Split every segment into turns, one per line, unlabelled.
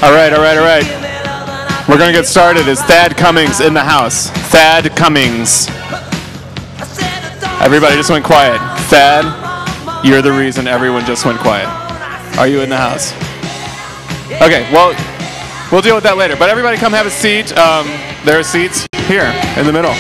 All right. We're going to get started. Is Thad Cummings in the house? Thad Cummings. Everybody just went quiet. Thad, you're the reason everyone just went quiet. Are you in the house? Okay, well, we'll deal with that later. But everybody come have a seat. There are seats here in the middle.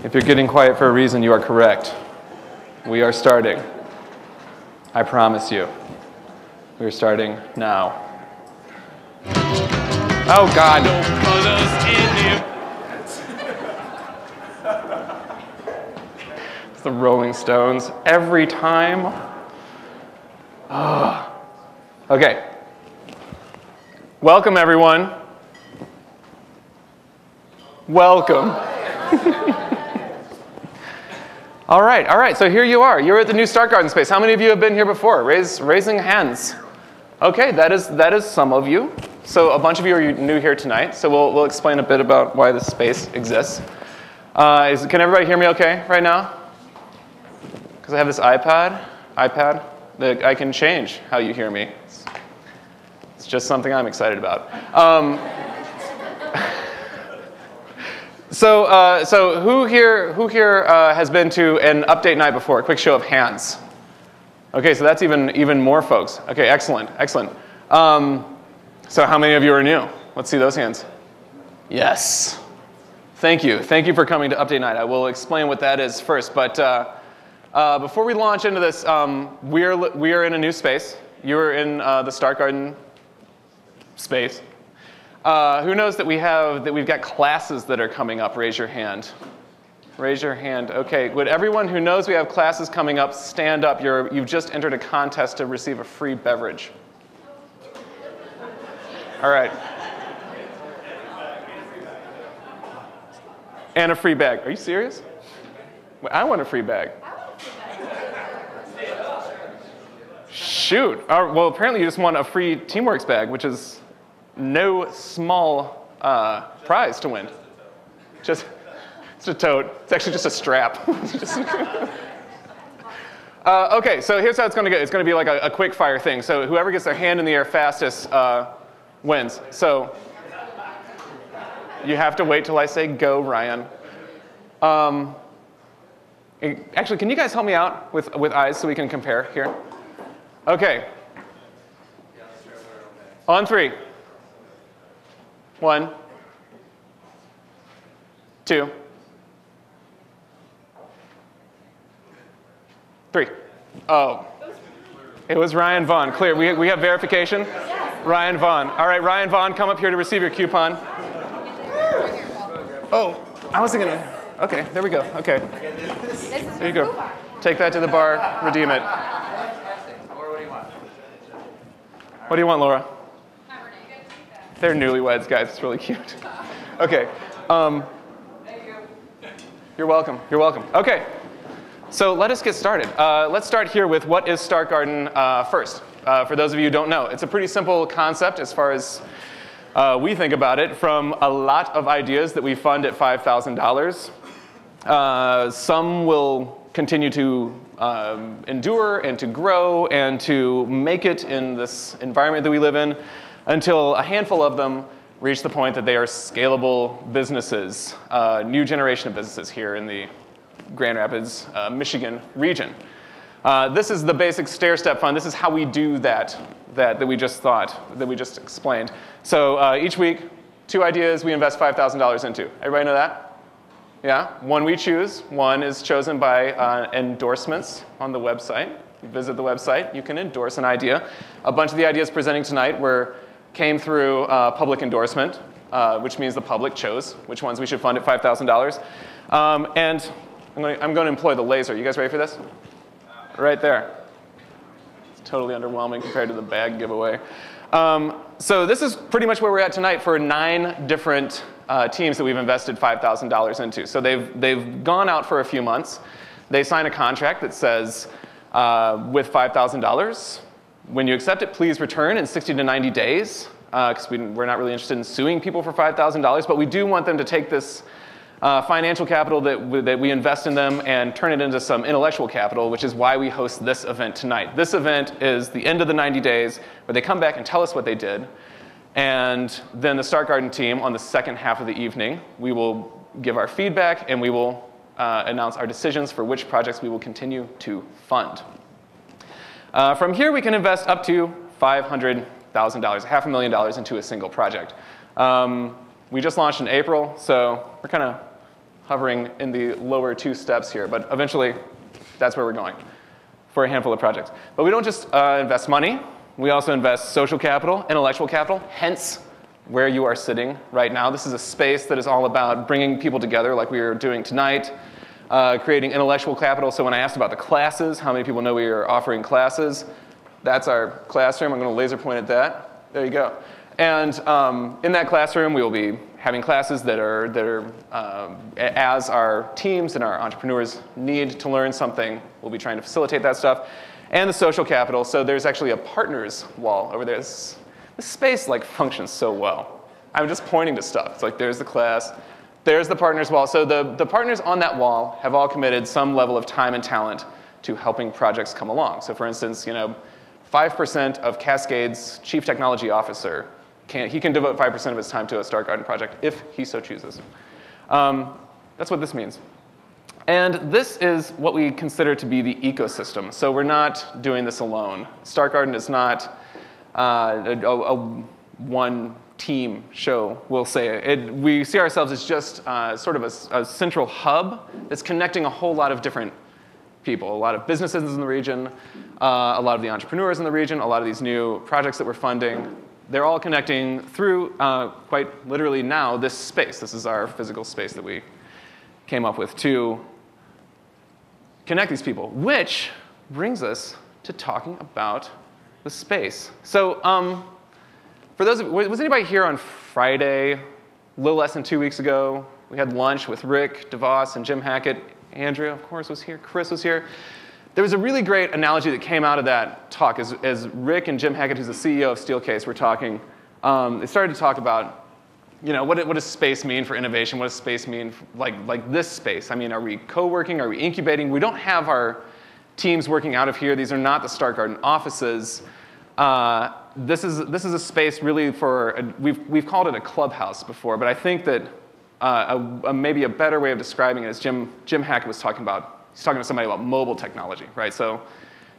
If you're getting quiet for a reason, you are correct. We are starting. I promise you. We are starting now. Oh, God. It's the Rolling Stones. Every time. Oh. Okay. Welcome, everyone. Welcome. All right, so here you are. You're at the new Start Garden space. How many of you have been here before? Raising hands. Okay, that is some of you. So a bunch of you are new here tonight, so we'll explain a bit about why this space exists. Can everybody hear me okay right now? Because I have this iPad that I can change how you hear me. It's just something I'm excited about. So who here has been to an update night before? A quick show of hands. Okay, so that's even more folks. Okay, excellent. So how many of you are new? Let's see those hands. Yes. Thank you for coming to update night. I will explain what that is first, but before we launch into this, we are in a new space. You're in the Start Garden space. Who knows that we've got classes that are coming up? Raise your hand. Raise your hand. Okay, would everyone who knows we have classes coming up stand up? You've just entered a contest to receive a free beverage. All right. And a free bag. Are you serious? I want a free bag. shoot. Well, apparently you just won a free Teamworks bag, which is no small prize to win. It's a tote. It's actually just a strap. Okay, so here's how it's going to go. It's going to be like a quick fire thing. So whoever gets their hand in the air fastest wins. So you have to wait till I say go, Ryan. Actually, can you guys help me out with eyes so we can compare here? Okay. On 3. 1, 2, 3. Oh, it was Ryan Vaughn. Clear. We have verification? Yes. Ryan Vaughn. All right, Ryan Vaughn, come up here to receive your coupon. Oh, I wasn't going to. Okay, there we go. Okay. There you go. Take that to the bar, redeem it. What do you want, Laura? They're newlyweds, guys. It's really cute. Okay. You're welcome. You're welcome. Okay. So let us get started. Let's start here with what is Start Garden first. For those of you who don't know, it's a pretty simple concept as far as we think about it, from a lot of ideas that we fund at $5,000. Some will continue to endure and to grow and to make it in this environment that we live in until a handful of them reach the point that they are scalable businesses, new generation of businesses here in the Grand Rapids, Michigan region. This is the basic stair-step fund. This is how we do that we just explained. So each week, 2 ideas we invest $5,000 into. Everybody know that? Yeah, one we choose. One is chosen by endorsements on the website. You visit the website, you can endorse an idea. A bunch of the ideas presenting tonight came through public endorsement, which means the public chose which ones we should fund at $5,000. And I'm going to employ the laser. You guys ready for this? Right there. It's totally underwhelming compared to the bag giveaway. So this is pretty much where we're at tonight for 9 different teams that we've invested $5,000 into. So they've gone out for a few months. They sign a contract that says, with $5,000, when you accept it, please return in 60 to 90 days, because we're not really interested in suing people for $5,000, but we do want them to take this financial capital that we invest in them and turn it into some intellectual capital, which is why we host this event tonight. This event is the end of the 90 days where they come back and tell us what they did. And then the Start Garden team, on the second half of the evening, we will give our feedback and we will announce our decisions for which projects we will continue to fund. From here, we can invest up to $500,000, $500,000 into a single project. We just launched in April, so we're kind of hovering in the lower 2 steps here, but eventually that's where we're going for a handful of projects. But we don't just invest money, we also invest social capital, intellectual capital, hence where you are sitting right now. This is a space that is all about bringing people together like we are doing tonight, creating intellectual capital. So when I asked about the classes, how many people know we are offering classes? That's our classroom. I'm going to laser point at that. There you go. And in that classroom, we will be having classes that are as our teams and our entrepreneurs need to learn something, we'll be trying to facilitate that stuff. And the social capital, so there's actually a partners wall over there. This space functions so well. I'm just pointing to stuff. It's like there's the class, there's the partners wall. So the partners on that wall have all committed some level of time and talent to helping projects come along. So for instance, 5% of Cascade's chief technology officer, he can devote 5% of his time to a Start Garden project if he so chooses. That's what this means. And this is what we consider to be the ecosystem. So we're not doing this alone. Start Garden is not a one-team show, we'll say. We see ourselves as just sort of a central hub that's connecting a whole lot of different people, a lot of businesses in the region, a lot of the entrepreneurs in the region, a lot of these new projects that we're funding. They're all connecting through, quite literally now, this space. This is our physical space that we came up with to connect these people, which brings us to talking about the space. So for those of, was anybody here on Friday, a little less than 2 weeks ago? We had lunch with Rick DeVos and Jim Hackett. Andrea, of course, was here. Chris was here. there was a really great analogy that came out of that talk. As Rick and Jim Hackett, who's the CEO of Steelcase, were talking, they started to talk about, what does space mean for innovation? What does space mean like this space? I mean, are we co-working? Are we incubating? We don't have our teams working out of here. These are not the Start Garden offices. This is a space really for, we've called it a clubhouse before, but I think that maybe a better way of describing it is Jim Hackett was talking about. He's talking to somebody about mobile technology, right? So,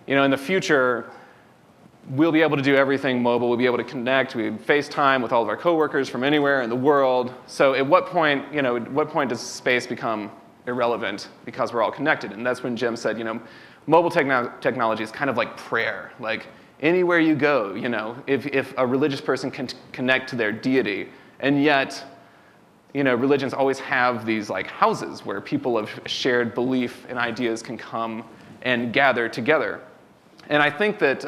in the future, we'll be able to do everything mobile. We'll be able to connect. We FaceTime with all of our coworkers from anywhere in the world. So at what point, does space become irrelevant because we're all connected? And that's when Jim said, mobile technology is kind of like prayer. Like anywhere you go, if a religious person can connect to their deity, and yet, religions always have these like houses where people of shared belief and ideas can come and gather together. And I think that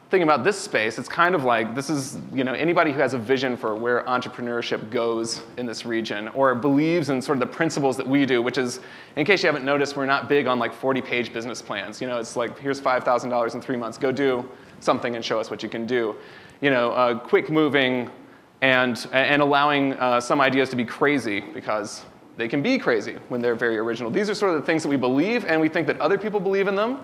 thinking about this space, it's kind of like this is, anybody who has a vision for where entrepreneurship goes in this region or believes in sort of the principles that we do, which is, in case you haven't noticed, we're not big on like 40-page business plans. It's like, here's $5,000 in 3 months. Go do something and show us what you can do. Quick moving, and allowing some ideas to be crazy because they can be crazy when they're very original. These are sort of the things that we believe, and we think that other people believe in them.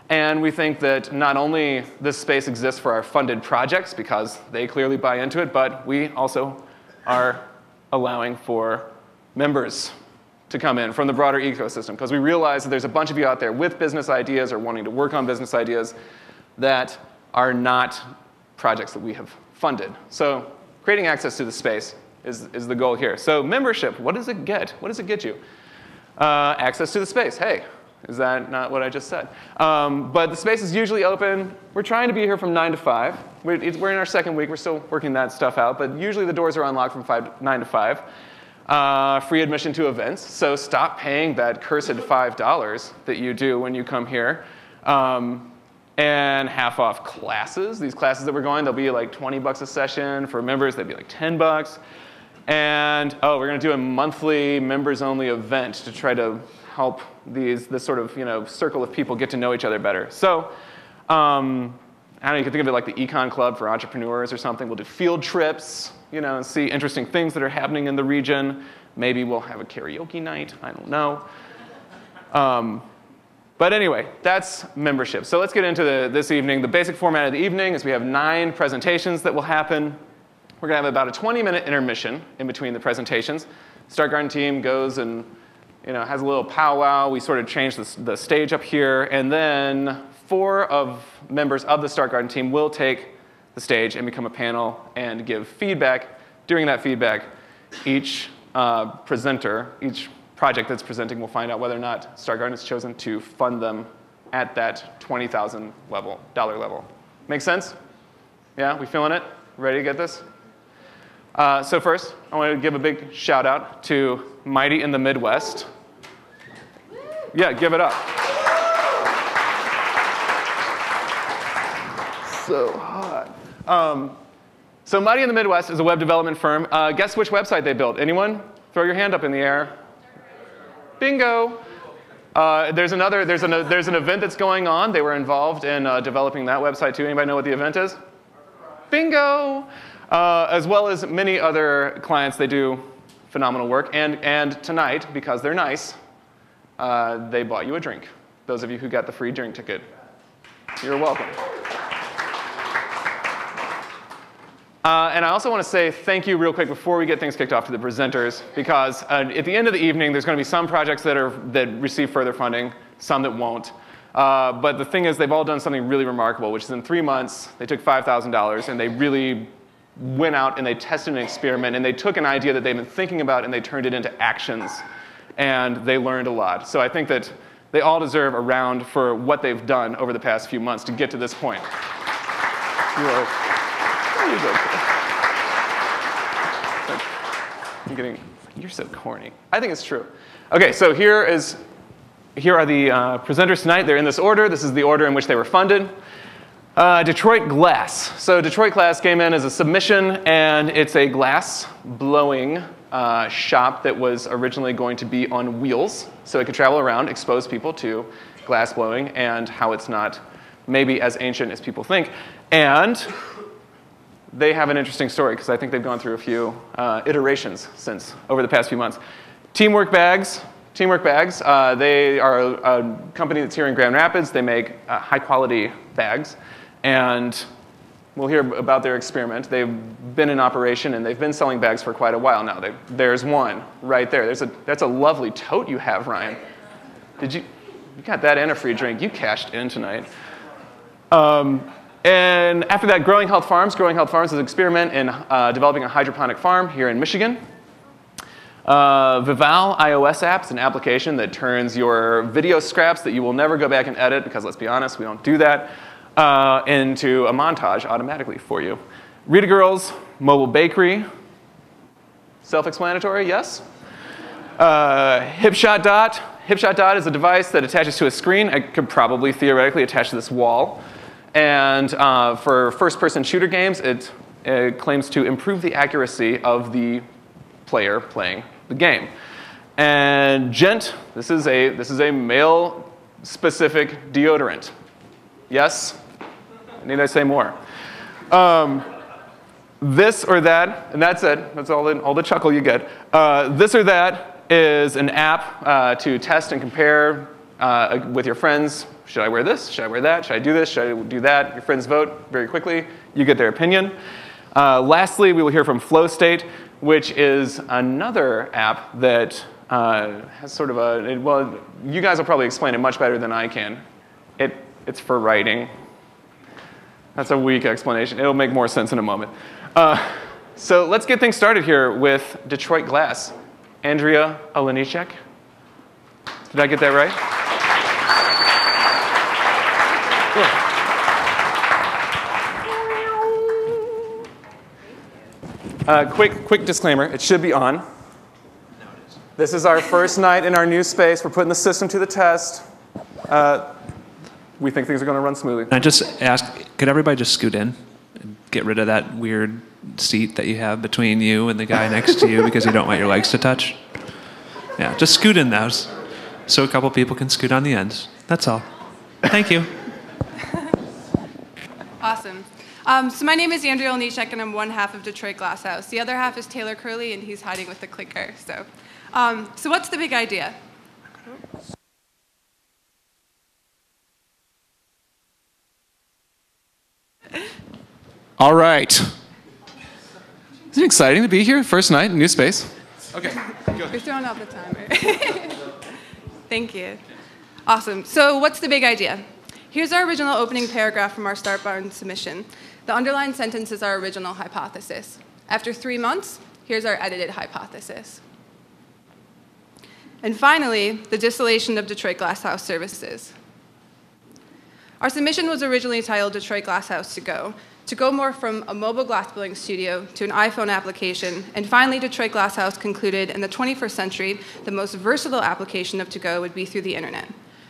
And we think that not only this space exists for our funded projects because they clearly buy into it, but we also are allowing for members to come in from the broader ecosystem because we realize that there's a bunch of you out there with business ideas or wanting to work on business ideas that are not projects that we have funded. So creating access to the space is the goal here. So membership, what does it get? What does it get you? Access to the space. Hey, is that not what I just said? But the space is usually open. We're trying to be here from 9 to 5. We're in our second week. We're still working that stuff out. But usually the doors are unlocked from 9 to 5. Free admission to events. So stop paying that cursed $5 that you do when you come here. And half off classes. These classes that we're going, they'll be like $20 a session. For members, they'd be like $10. And we're going to do a monthly members-only event to try to help this sort of circle of people get to know each other better. So I don't know, you can think of it like the Econ Club for entrepreneurs or something. We'll do field trips, and see interesting things that are happening in the region. Maybe we'll have a karaoke night. I don't know. But anyway, that's membership. So let's get into this evening. The basic format of the evening is we have 9 presentations that will happen. We're going to have about a 20-minute intermission in between the presentations. Start Garden team goes and has a little powwow. We sort of change the stage up here. And then 4 members of the Start Garden team will take the stage and become a panel and give feedback. During that feedback, each presenter, each project that's presenting will find out whether or not Start Garden has chosen to fund them at that $20,000 level. Make sense? Yeah, we feeling it? Ready to get this? So first, I want to give a big shout out to Mighty in the Midwest. Yeah, give it up. So hot. So Mighty in the Midwest is a web development firm. Guess which website they built? Anyone? Throw your hand up in the air. Bingo. There's an event that's going on. They were involved in developing that website too. Anybody know what the event is? Bingo. As well as many other clients, they do phenomenal work. And tonight, because they're nice, they bought you a drink. Those of you who got the free drink ticket, you're welcome. And I also want to say thank you real quick before we get things kicked off to the presenters, because at the end of the evening, there's going to be some projects that receive further funding, some that won't. But the thing is, they've all done something really remarkable, which is in 3 months, they took $5,000, and they really went out and they tested an experiment, and they took an idea that they've been thinking about, and they turned it into actions. And they learned a lot. So I think that they all deserve a round for what they've done over the past few months to get to this point. You're so corny. I think it's true. Okay, so here are the presenters tonight. They're in this order. This is the order in which they were funded. Detroit Glass. So Detroit Glass came in as a submission, and it's a glass blowing shop that was originally going to be on wheels, so it could travel around, expose people to glass blowing and how it's not maybe as ancient as people think. And they have an interesting story, because I think they've gone through a few iterations since over the past few months. Teamwork Bags. Teamwork Bags, they are a company that's here in Grand Rapids. They make high-quality bags, and we'll hear about their experiment. They've been in operation, and they've been selling bags for quite a while now. There's one right there. That's a lovely tote you have, Ryan. You got that and a free drink. You cashed in tonight. And after that, Growing Health Farms. Growing Health Farms is an experiment in developing a hydroponic farm here in Michigan. Vival iOS app is an application that turns your video scraps that you will never go back and edit, because let's be honest, we don't do that, into a montage automatically for you. Rita Girls Mobile Bakery. Self-explanatory, yes? Hipshot Dot. Hipshot Dot is a device that attaches to a screen. I could probably theoretically attach to this wall. And for first-person shooter games, it claims to improve the accuracy of the player playing the game. And Gent, this is a male-specific deodorant. Yes? Need I say more? This or that, and that's it. That's all the chuckle you get. This or that is an app to test and compare with your friends. Should I wear this? Should I wear that? Should I do this? Should I do that? Your friends vote very quickly. You get their opinion. Lastly, we will hear from FlowState, which is another app that has sort of well, you guys will probably explain it much better than I can. It's for writing. That's a weak explanation. It'll make more sense in a moment. So let's get things started here with Detroit Glass. Andrea Olejniczak. Did I get that right? Quick disclaimer, it should be on. This is our first night in our new space. We're putting the system to the test. We think things are going to run smoothly.
I just ask, could everybody just scoot in and get rid of that weird seat that you have between you and the guy next to you because you don't want your legs to touch? Yeah, just scoot in those so a couple people can scoot on the ends. That's all. Thank you.
Awesome. So my name is Andrea Olejniczak, and I'm one half of Detroit Glass House. The other half is Taylor Curley, and he's hiding with the clicker. So what's the big idea?
All right. Isn't it exciting to be here? First night, new space. Okay.
You're throwing off the timer. Thank you. Awesome. So what's the big idea? Here's our original opening paragraph from our Start Barn submission. The underlined sentence is our original hypothesis. After 3 months, here's our edited hypothesis. And finally, the distillation of Detroit Glass House services. Our submission was originally titled Detroit Glass House to go more from a mobile glass blowing studio to an iPhone application, and finally Detroit Glass House concluded in the 21st century, the most versatile application of to-go would be through the internet.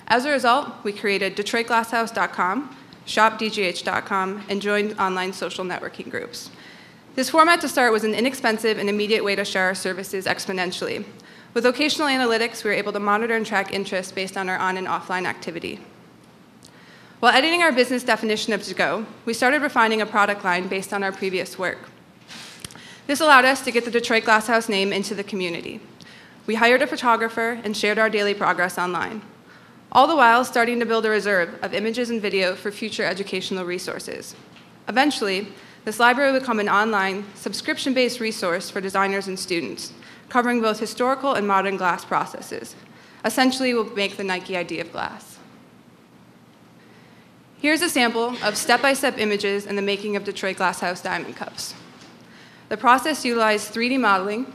As a result, we created DetroitGlassHouse.com, ShopDGH.com, and joined online social networking groups. This format to start was an inexpensive and immediate way to share our services exponentially. With vocational analytics, we were able to monitor and track interest based on our on and offline activity. While editing our business definition of to-go, we started refining a product line based on our previous work. This allowed us to get the Detroit Glass House name into the community. We hired a photographer and shared our daily progress online, all the while starting to build a reserve of images and video for future educational resources. Eventually, this library will become an online, subscription-based resource for designers and students, covering both historical and modern glass processes. Essentially, we'll make the Nike ID of glass. Here's a sample of step-by-step images in the making of Detroit Glass House diamond cups. The process utilized 3D modeling,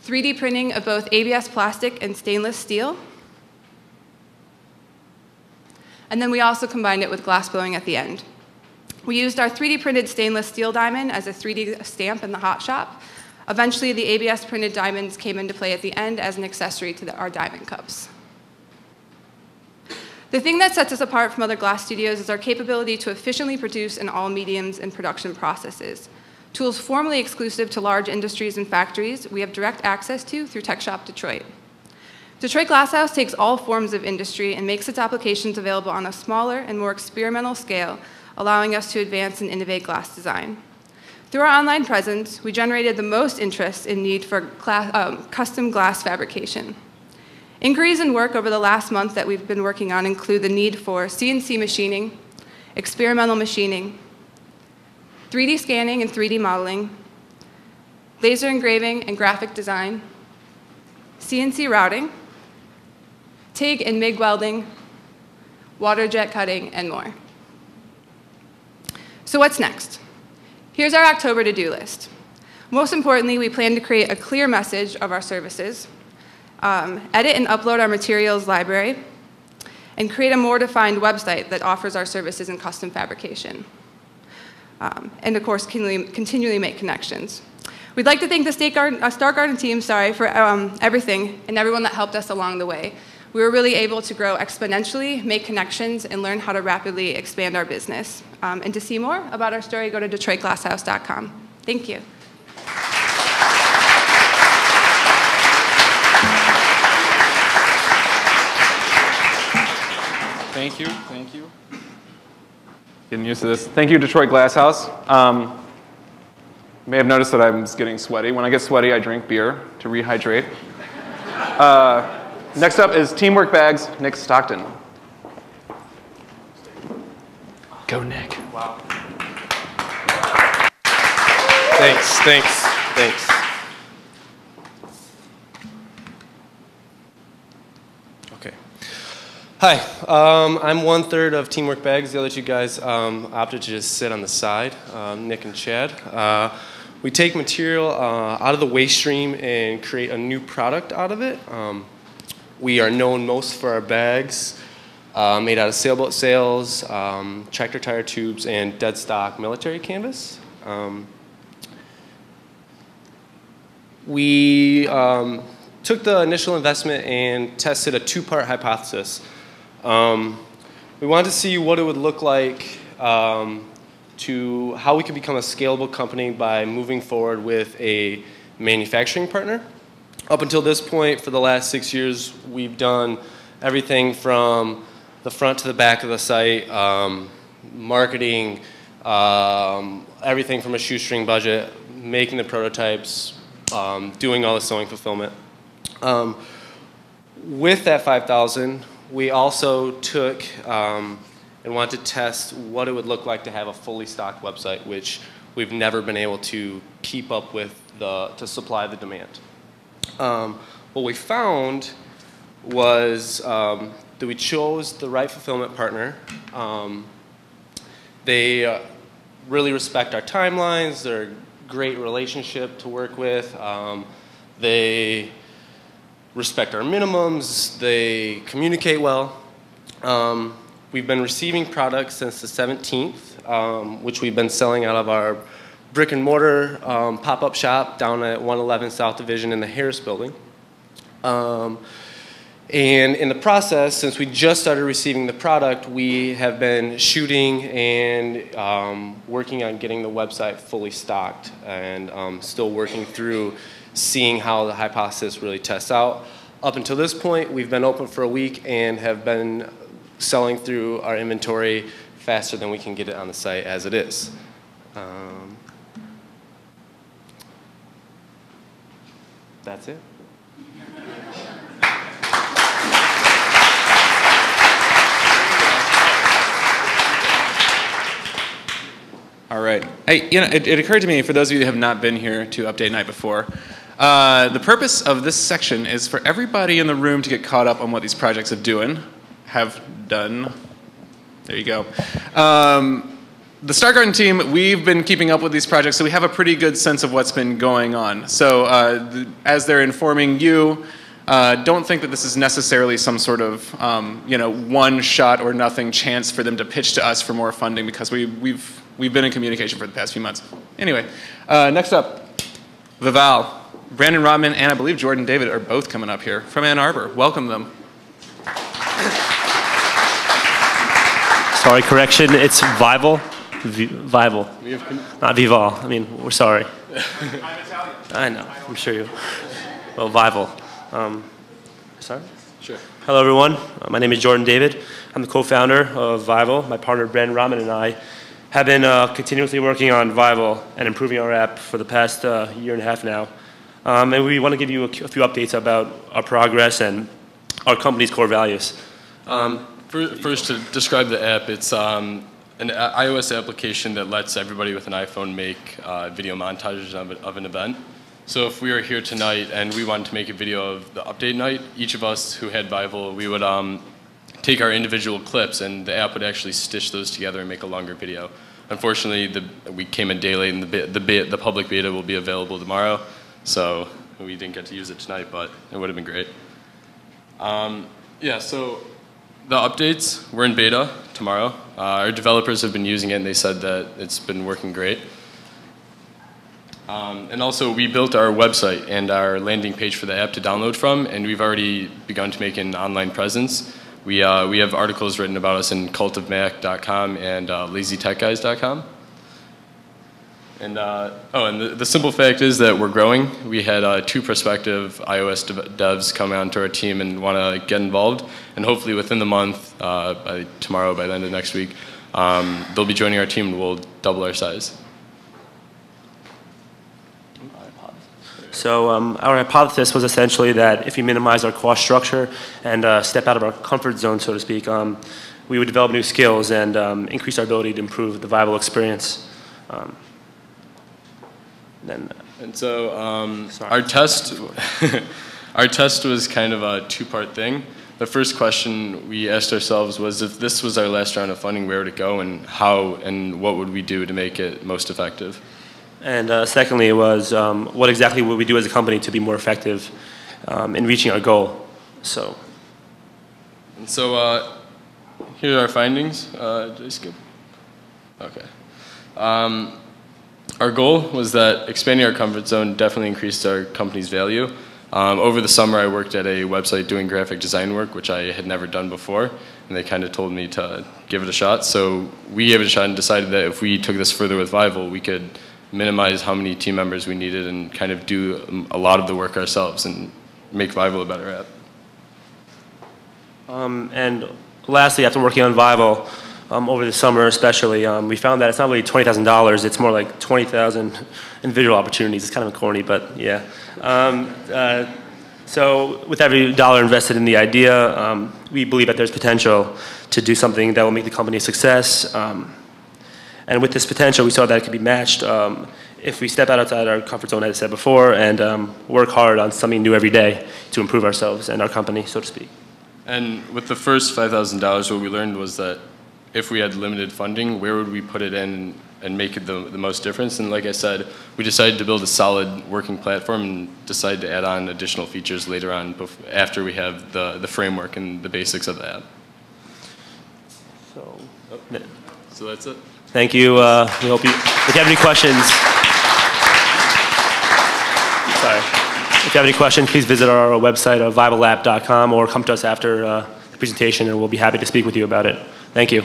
3D printing of both ABS plastic and stainless steel, and then we also combined it with glass blowing at the end. We used our 3D printed stainless steel diamond as a 3D stamp in the hot shop. Eventually, the ABS printed diamonds came into play at the end as an accessory to our diamond cups. The thing that sets us apart from other glass studios is our capability to efficiently produce in all mediums and production processes. Tools formerly exclusive to large industries and factories, we have direct access to through Tech Shop Detroit. Detroit Glasshouse takes all forms of industry and makes its applications available on a smaller and more experimental scale, allowing us to advance and innovate glass design. Through our online presence, we generated the most interest in need for custom glass fabrication. Inquiries and work over the last month that we've been working on include the need for CNC machining, experimental machining, 3D scanning and 3D modeling, laser engraving and graphic design, CNC routing, TIG and MIG welding, water jet cutting, and more. So what's next? Here's our October to-do list. Most importantly, we plan to create a clear message of our services, edit and upload our materials library, and create a more defined website that offers our services in custom fabrication. And of course, continually make connections. We'd like to thank the Star Garden team, for everything and everyone that helped us along the way. We were really able to grow exponentially, make connections, and learn how to rapidly expand our business. And to see more about our story, go to DetroitGlasshouse.com. Thank you.
Thank you, thank you. Getting used to this. Thank you, Detroit Glasshouse. You may have noticed that I'm getting sweaty. When I get sweaty, I drink beer to rehydrate. Next up is Teamwork Bags, Nick Stockton. Go, Nick.
Wow. Thanks. Okay. Hi, I'm 1/3 of Teamwork Bags. The other two guys opted to just sit on the side, Nick and Chad. We take material out of the waste stream and create a new product out of it. We are known most for our bags made out of sailboat sails, tractor tire tubes, and dead stock military canvas. We took the initial investment and tested a two-part hypothesis. We wanted to see what it would look like to how we could become a scalable company by moving forward with a manufacturing partner. Up until this point, for the last 6 years, we've done everything from the front to the back of the site, marketing, everything from a shoestring budget, making the prototypes, doing all the sewing fulfillment. With that 5,000, we also took and wanted to test what it would look like to have a fully stocked website, which we've never been able to keep up with to supply the demand. What we found was that we chose the right fulfillment partner. They really respect our timelines. They're a great relationship to work with. They respect our minimums. They communicate well. We've been receiving products since the 17th, which we've been selling out of our brick and mortar pop-up shop down at 111 South Division in the Harris Building. And in the process, since we just started receiving the product, we have been shooting and working on getting the website fully stocked and still working through seeing how the hypothesis really tests out. Up until this point, we've been open for a week and have been selling through our inventory faster than we can get it on the site as it is. That's it.
All right. Hey, it occurred to me, for those of you who have not been here to Update Night before, the purpose of this section is for everybody in the room to get caught up on what these projects have done. There you go. The Star Garden team, we've been keeping up with these projects, so we have a pretty good sense of what's been going on. So as they're informing you, don't think that this is necessarily some sort of one shot or nothing chance for them to pitch to us for more funding, because we've been in communication for the past few months. Anyway, next up, Vival. Brandon Rodman and I believe Jordan David are both coming up here from Ann Arbor. Welcome them.
Sorry, correction, it's Vival. Vival. Not Vival. I mean, we're sorry.
I'm Italian.
I know. I'm sure you. Well, Vival. Sorry?
Sure.
Hello, everyone. My name is Jordan David. I'm the co-founder of Vival. My partner, Brandon Rahman, and I have been continuously working on Vival and improving our app for the past year and a half now. And we want to give you a few updates about our progress and our company's core values.
First, to describe the app, it's an iOS application that lets everybody with an iPhone make video montages of an event. So if we were here tonight and we wanted to make a video of the update night, each of us who had Vival, we would take our individual clips and the app would actually stitch those together and make a longer video. Unfortunately, we came a day late and the public beta will be available tomorrow. So we didn't get to use it tonight, but it would have been great. Yeah, so the updates, we're in beta tomorrow. Our developers have been using it and they said that it's been working great. And also we built our website and our landing page for the app to download from, and we've already begun to make an online presence. We have articles written about us in cultofmac.com and lazytechguys.com. And and the simple fact is that we're growing. We had 2 prospective iOS devs come onto our team and want to get involved. And hopefully within the month, by tomorrow, by the end of next week, they'll be joining our team and we'll double our size.
So our hypothesis was essentially that if we minimize our cost structure and step out of our comfort zone, so to speak, we would develop new skills and increase our ability to improve the Vival experience.
And so our test, our test was kind of a 2-part thing. The first question we asked ourselves was, if this was our last round of funding, where would it go, and how and what would we do to make it most effective?
And secondly, it was what exactly would we do as a company to be more effective in reaching our goal? So.
And so here are our findings. Did I skip? Okay. Our goal was that expanding our comfort zone definitely increased our company's value. Over the summer, I worked at a website doing graphic design work, which I had never done before, and they kind of told me to give it a shot. So we gave it a shot and decided that if we took this further with Vival, we could minimize how many team members we needed and kind of do a lot of the work ourselves and make Vival a better app.
And lastly, after working on Vival, over the summer especially, we found that it's not really $20,000, it's more like 20,000 individual opportunities. It's kind of corny, but yeah. So with every dollar invested in the idea, we believe that there's potential to do something that will make the company a success. And with this potential, we saw that it could be matched if we step outside our comfort zone, as I said before, and work hard on something new every day to improve ourselves and our company, so to speak.
And with the first $5,000, what we learned was that if we had limited funding, where would we put it in and make it the most difference? And like I said, we decided to build a solid working platform and decided to add on additional features later on after we have the framework and the basics of the app. So that's it.
Thank you. We hope if you have any questions, if you have any questions, please visit our website at vivalapp.com or come to us after the presentation and we'll be happy to speak with you about it. Thank you.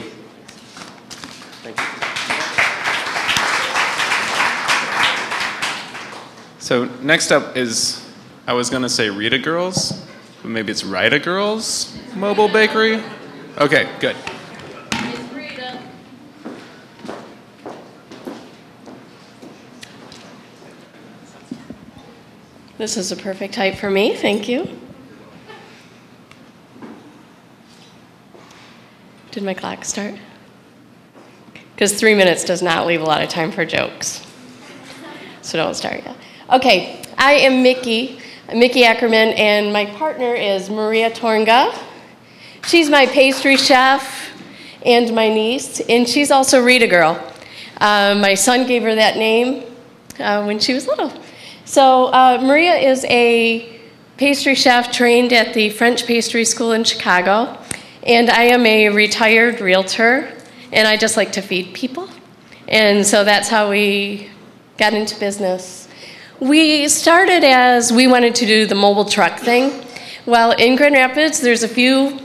So next up is, I was going to say Rita Girls, but maybe it's Rita Girls Mobile Bakery. Okay, good.
This is a perfect height for me, thank you. Did my clock start? Because 3 minutes does not leave a lot of time for jokes. So don't start yet. Okay, I am Mickey Ackerman, and my partner is Maria Tornga. She's my pastry chef and my niece, and she's also Rita Girl. My son gave her that name when she was little. So Maria is a pastry chef trained at the French Pastry School in Chicago, and I am a retired realtor, and I just like to feed people. And so that's how we got into business. We started as we wanted to do the mobile truck thing. Well, in Grand Rapids, there's a few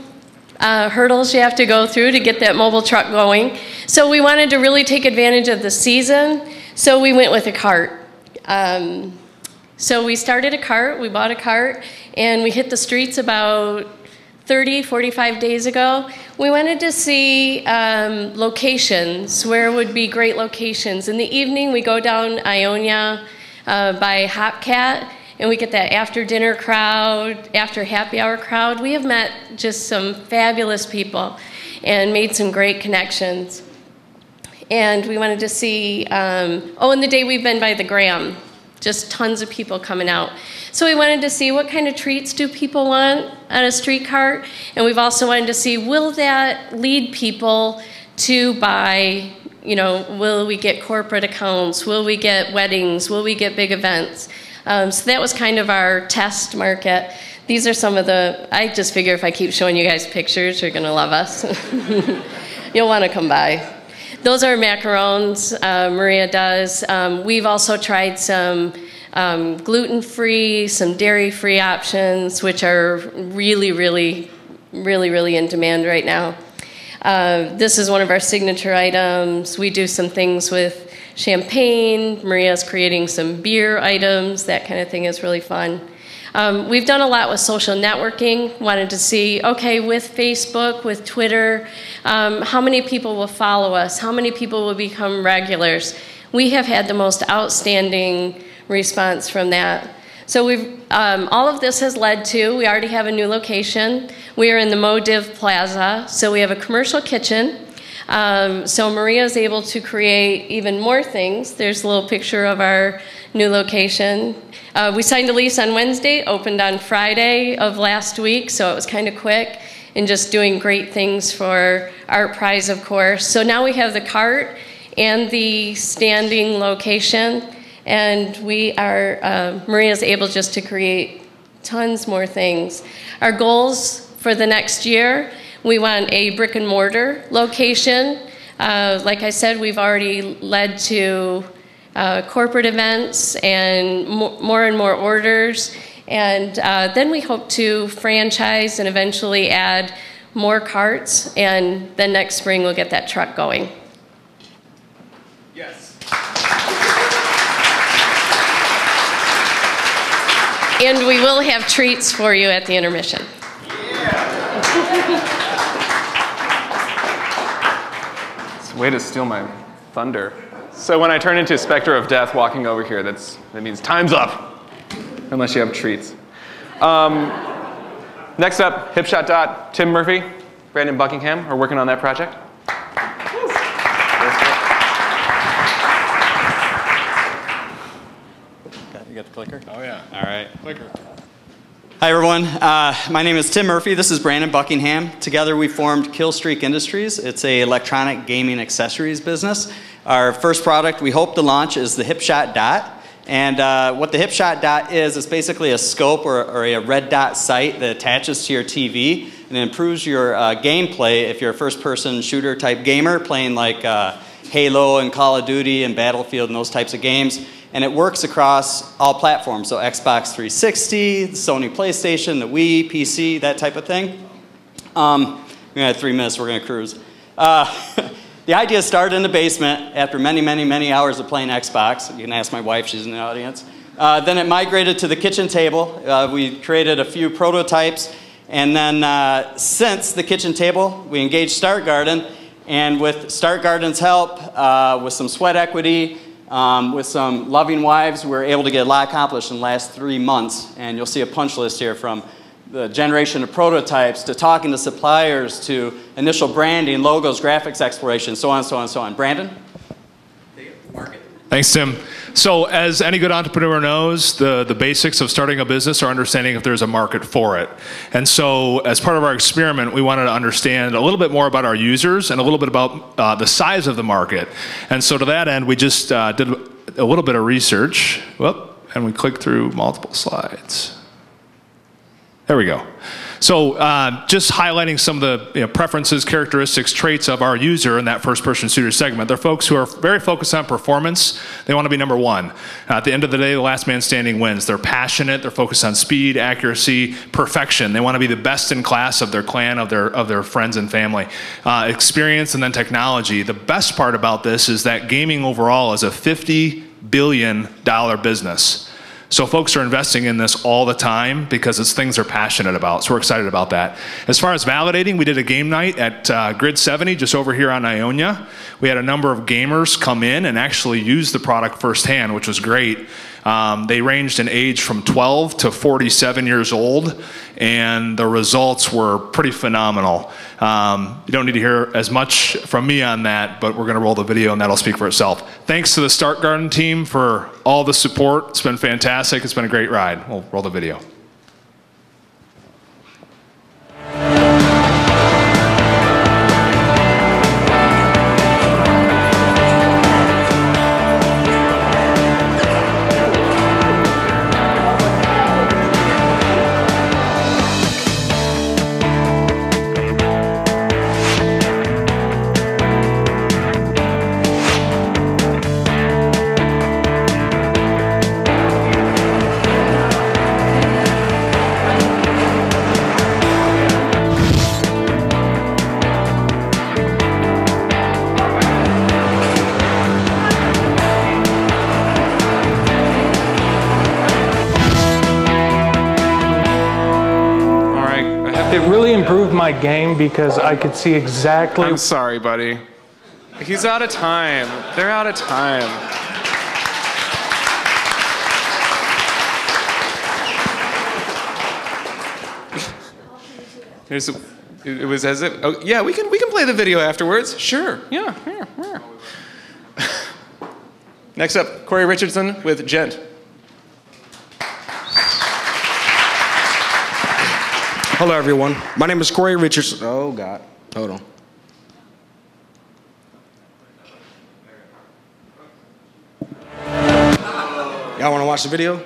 hurdles you have to go through to get that mobile truck going. So we wanted to really take advantage of the season, so we went with a cart. So we started a cart, we bought a cart, and we hit the streets about 30, 45 days ago. We wanted to see locations, where would be great locations. In the evening, we go down Ionia by Hopcat, and we get that after dinner crowd, after happy hour crowd. We have met just some fabulous people and made some great connections. And we wanted to see, oh, and the day we've been by the Graham, just tons of people coming out. So we wanted to see what kind of treats do people want on a street cart, and we've also wanted to see, will that lead people to buy, you know, will we get corporate accounts, will we get weddings, will we get big events? So that was kind of our test market. These are some of the, I just figure if I keep showing you guys pictures, you're gonna love us. You'll wanna come by. Those are macarons, Maria does. We've also tried some gluten-free, some dairy-free options, which are really, really, really, really in demand right now. This is one of our signature items. We do some things with champagne. Maria's creating some beer items. That kind of thing is really fun. We've done a lot with social networking. Wanted to see, okay, with Facebook, with Twitter, how many people will follow us? How many people will become regulars? We have had the most outstanding response from that. So we've, all of this has led to, we already have a new location. We are in the Modiv Plaza, so we have a commercial kitchen. So Maria is able to create even more things. There's a little picture of our new location. We signed a lease on Wednesday, opened on Friday of last week, so it was kind of quick, and just doing great things for Art Prize, of course. So now we have the cart and the standing location, and we are, Maria's able just to create tons more things. Our goals for the next year, we want a brick and mortar location. Like I said, we've already led to corporate events and more and more orders. And then we hope to franchise and eventually add more carts. And then next spring, we'll get that truck going.
Yes.
And we will have treats for you at the intermission.
Way to steal my thunder. So when I turn into Spectre of Death walking over here, that means time's up, unless you have treats. Next up, Hipshot Dot, Tim Murphy, Brandon Buckingham are working on that project.
You got the clicker?
Oh yeah.
All right.
Clicker.
Hi everyone, my name is Tim Murphy, this is Brandon Buckingham. Together we formed Killstreak Industries. It's an electronic gaming accessories business. Our first product we hope to launch is the Hipshot Dot. And what the Hipshot Dot is, it's basically a scope or a red dot sight that attaches to your TV and improves your gameplay if you're a first-person shooter type gamer playing like Halo and Call of Duty and Battlefield and those types of games. And it works across all platforms, so Xbox 360, the Sony PlayStation, the Wii, PC, that type of thing. We have 3 minutes, we're going to cruise. The idea started in the basement after many, many, many hours of playing Xbox. You can ask my wife, she's in the audience. Then it migrated to the kitchen table. We created a few prototypes. And then since the kitchen table, we engaged Start Garden. And with Start Garden's help, with some sweat equity, with some loving wives, we were able to get a lot accomplished in the last 3 months. And you'll see a punch list here from the generation of prototypes to talking to suppliers to initial branding, logos, graphics exploration, so on, so on, so on. Brandon?
Thanks, Tim. So as any good entrepreneur knows, the basics of starting a business are understanding if there's a market for it. And so as part of our experiment, we wanted to understand a little bit more about our users and a little bit about the size of the market. And so to that end, we just did a little bit of research. Whoop, and we clicked through multiple slides. There we go. So just highlighting some of the preferences, characteristics, traits of our user in that first-person shooter segment. They're folks who are very focused on performance. They want to be number one. At the end of the day, the last man standing wins. They're passionate. They're focused on speed, accuracy, perfection. They want to be the best in class of their clan, of their friends and family. Experience and then technology. The best part about this is that gaming overall is a $50 billion business. So folks are investing in this all the time because it's things they're passionate about. So we're excited about that. As far as validating, we did a game night at Grid 70 just over here on Ionia. We had a number of gamers come in and actually use the product firsthand, which was great. They ranged in age from 12 to 47 years old, and the results were pretty phenomenal. You don't need to hear as much from me on that, but we're going to roll the video and that'll speak for itself. Thanks to the Start Garden team for all the support. It's been fantastic. It's been a great ride. We'll roll the video.
My game because I could see exactly.
I'm sorry, buddy. He's out of time. They're out of time. It was as if. Oh, yeah, we can play the video afterwards. Sure. Yeah. Next up, Corey Richardson with Gent.
Hello, everyone. My name is Corey Richardson. Oh, God. Hold on. Y'all want to watch the video?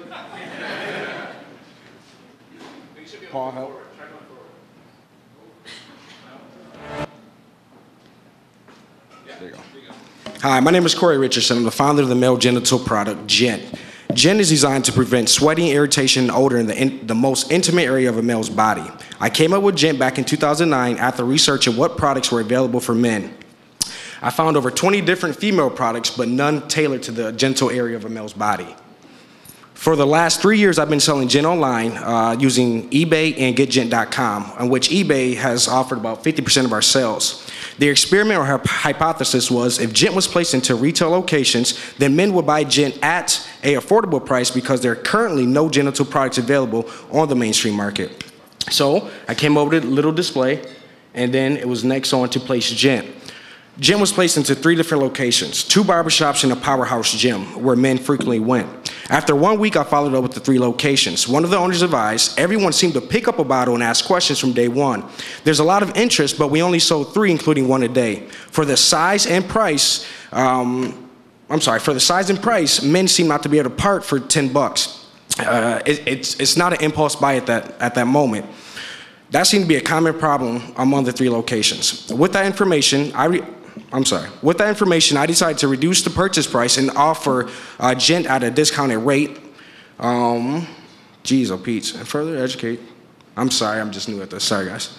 Paul, help. There you go. Hi, my name is Corey Richardson. I'm the founder of the male genital product, Gent. Gent is designed to prevent sweating, irritation, and odor in the most intimate area of a male's body. I came up with Gent back in 2009 after researching what products were available for men. I found over 20 different female products, but none tailored to the genital area of a male's body. For the last 3 years, I've been selling Gent online using eBay and GetGent.com, on which eBay has offered about 50% of our sales. The experiment or hypothesis was if Gent was placed into retail locations, then men would buy Gent at an affordable price because there are currently no genital products available on the mainstream market. So I came over to the little display, and then it was next on to place Gent. Gent was placed into 3 different locations, 2 barbershops and a powerhouse gym where men frequently went. After 1 week, I followed up with the 3 locations. One of the owners advised, everyone seemed to pick up a bottle and ask questions from day one. There's a lot of interest, but we only sold 3, including 1 a day. For the size and price, men seem not to be able to part for $10. It's not an impulse buy at that moment. That seemed to be a common problem among the 3 locations. With that information, I decided to reduce the purchase price and offer Gent at a discounted rate. Geez, oh Pete, and further educate. I'm sorry, I'm just new at this. Sorry, guys.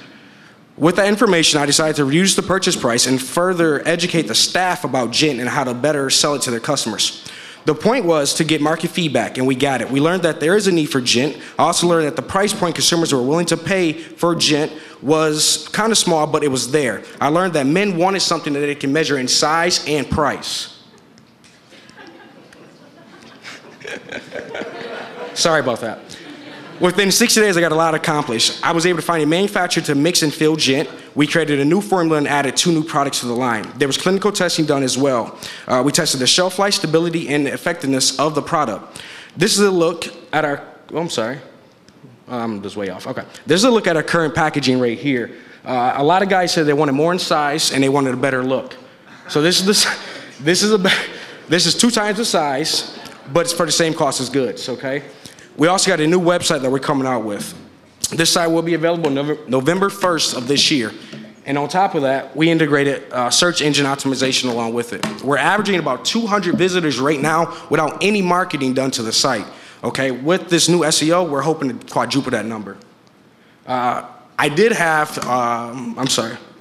With that information, I decided to reduce the purchase price and further educate the staff about Gent and how to better sell it to their customers. The point was to get market feedback, and we got it. We learned that there is a need for Gent. I also learned that the price point consumers were willing to pay for Gent was kind of small, but it was there. I learned that men wanted something that they can measure in size and price. Sorry about that. Within 60 days, I got a lot accomplished. I was able to find a manufacturer to mix and fill Gent. We created a new formula and added 2 new products to the line. There was clinical testing done as well. We tested the shelf life, stability, and effectiveness of the product. This is a look at our, I'm just way off. Okay. This is a look at our current packaging right here. A lot of guys said they wanted more in size and they wanted a better look. So this is 2 times the size, but it's for the same cost as goods, okay? We also got a new website that we're coming out with. This site will be available November 1st of this year. And on top of that, we integrated search engine optimization along with it. We're averaging about 200 visitors right now without any marketing done to the site. Okay, with this new SEO, we're hoping to quadruple that number. I did have an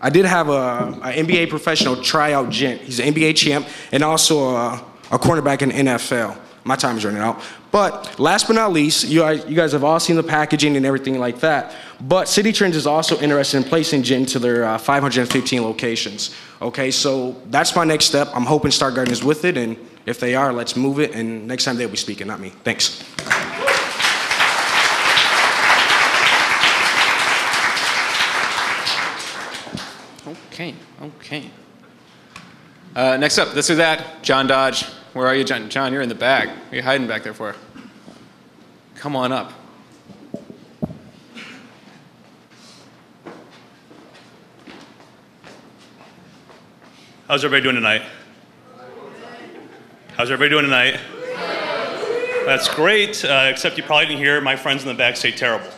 NBA professional try out Gent. He's an NBA champ and also a cornerback in the NFL. My time is running out. But last but not least, you guys have all seen the packaging and everything like that. But Citi Trends is also interested in placing Gent into their 515 locations. Okay, so that's my next step. I'm hoping Start Garden is with it, and if they are, let's move it. And next time they'll be speaking, not me. Thanks.
Okay. Next up, this or that, John Dodge. Where are you, John? John, you're in the back. What are you hiding back there for? Come on up.
How's everybody doing tonight? How's everybody doing tonight? That's great, except you probably didn't hear my friends in the back say terrible.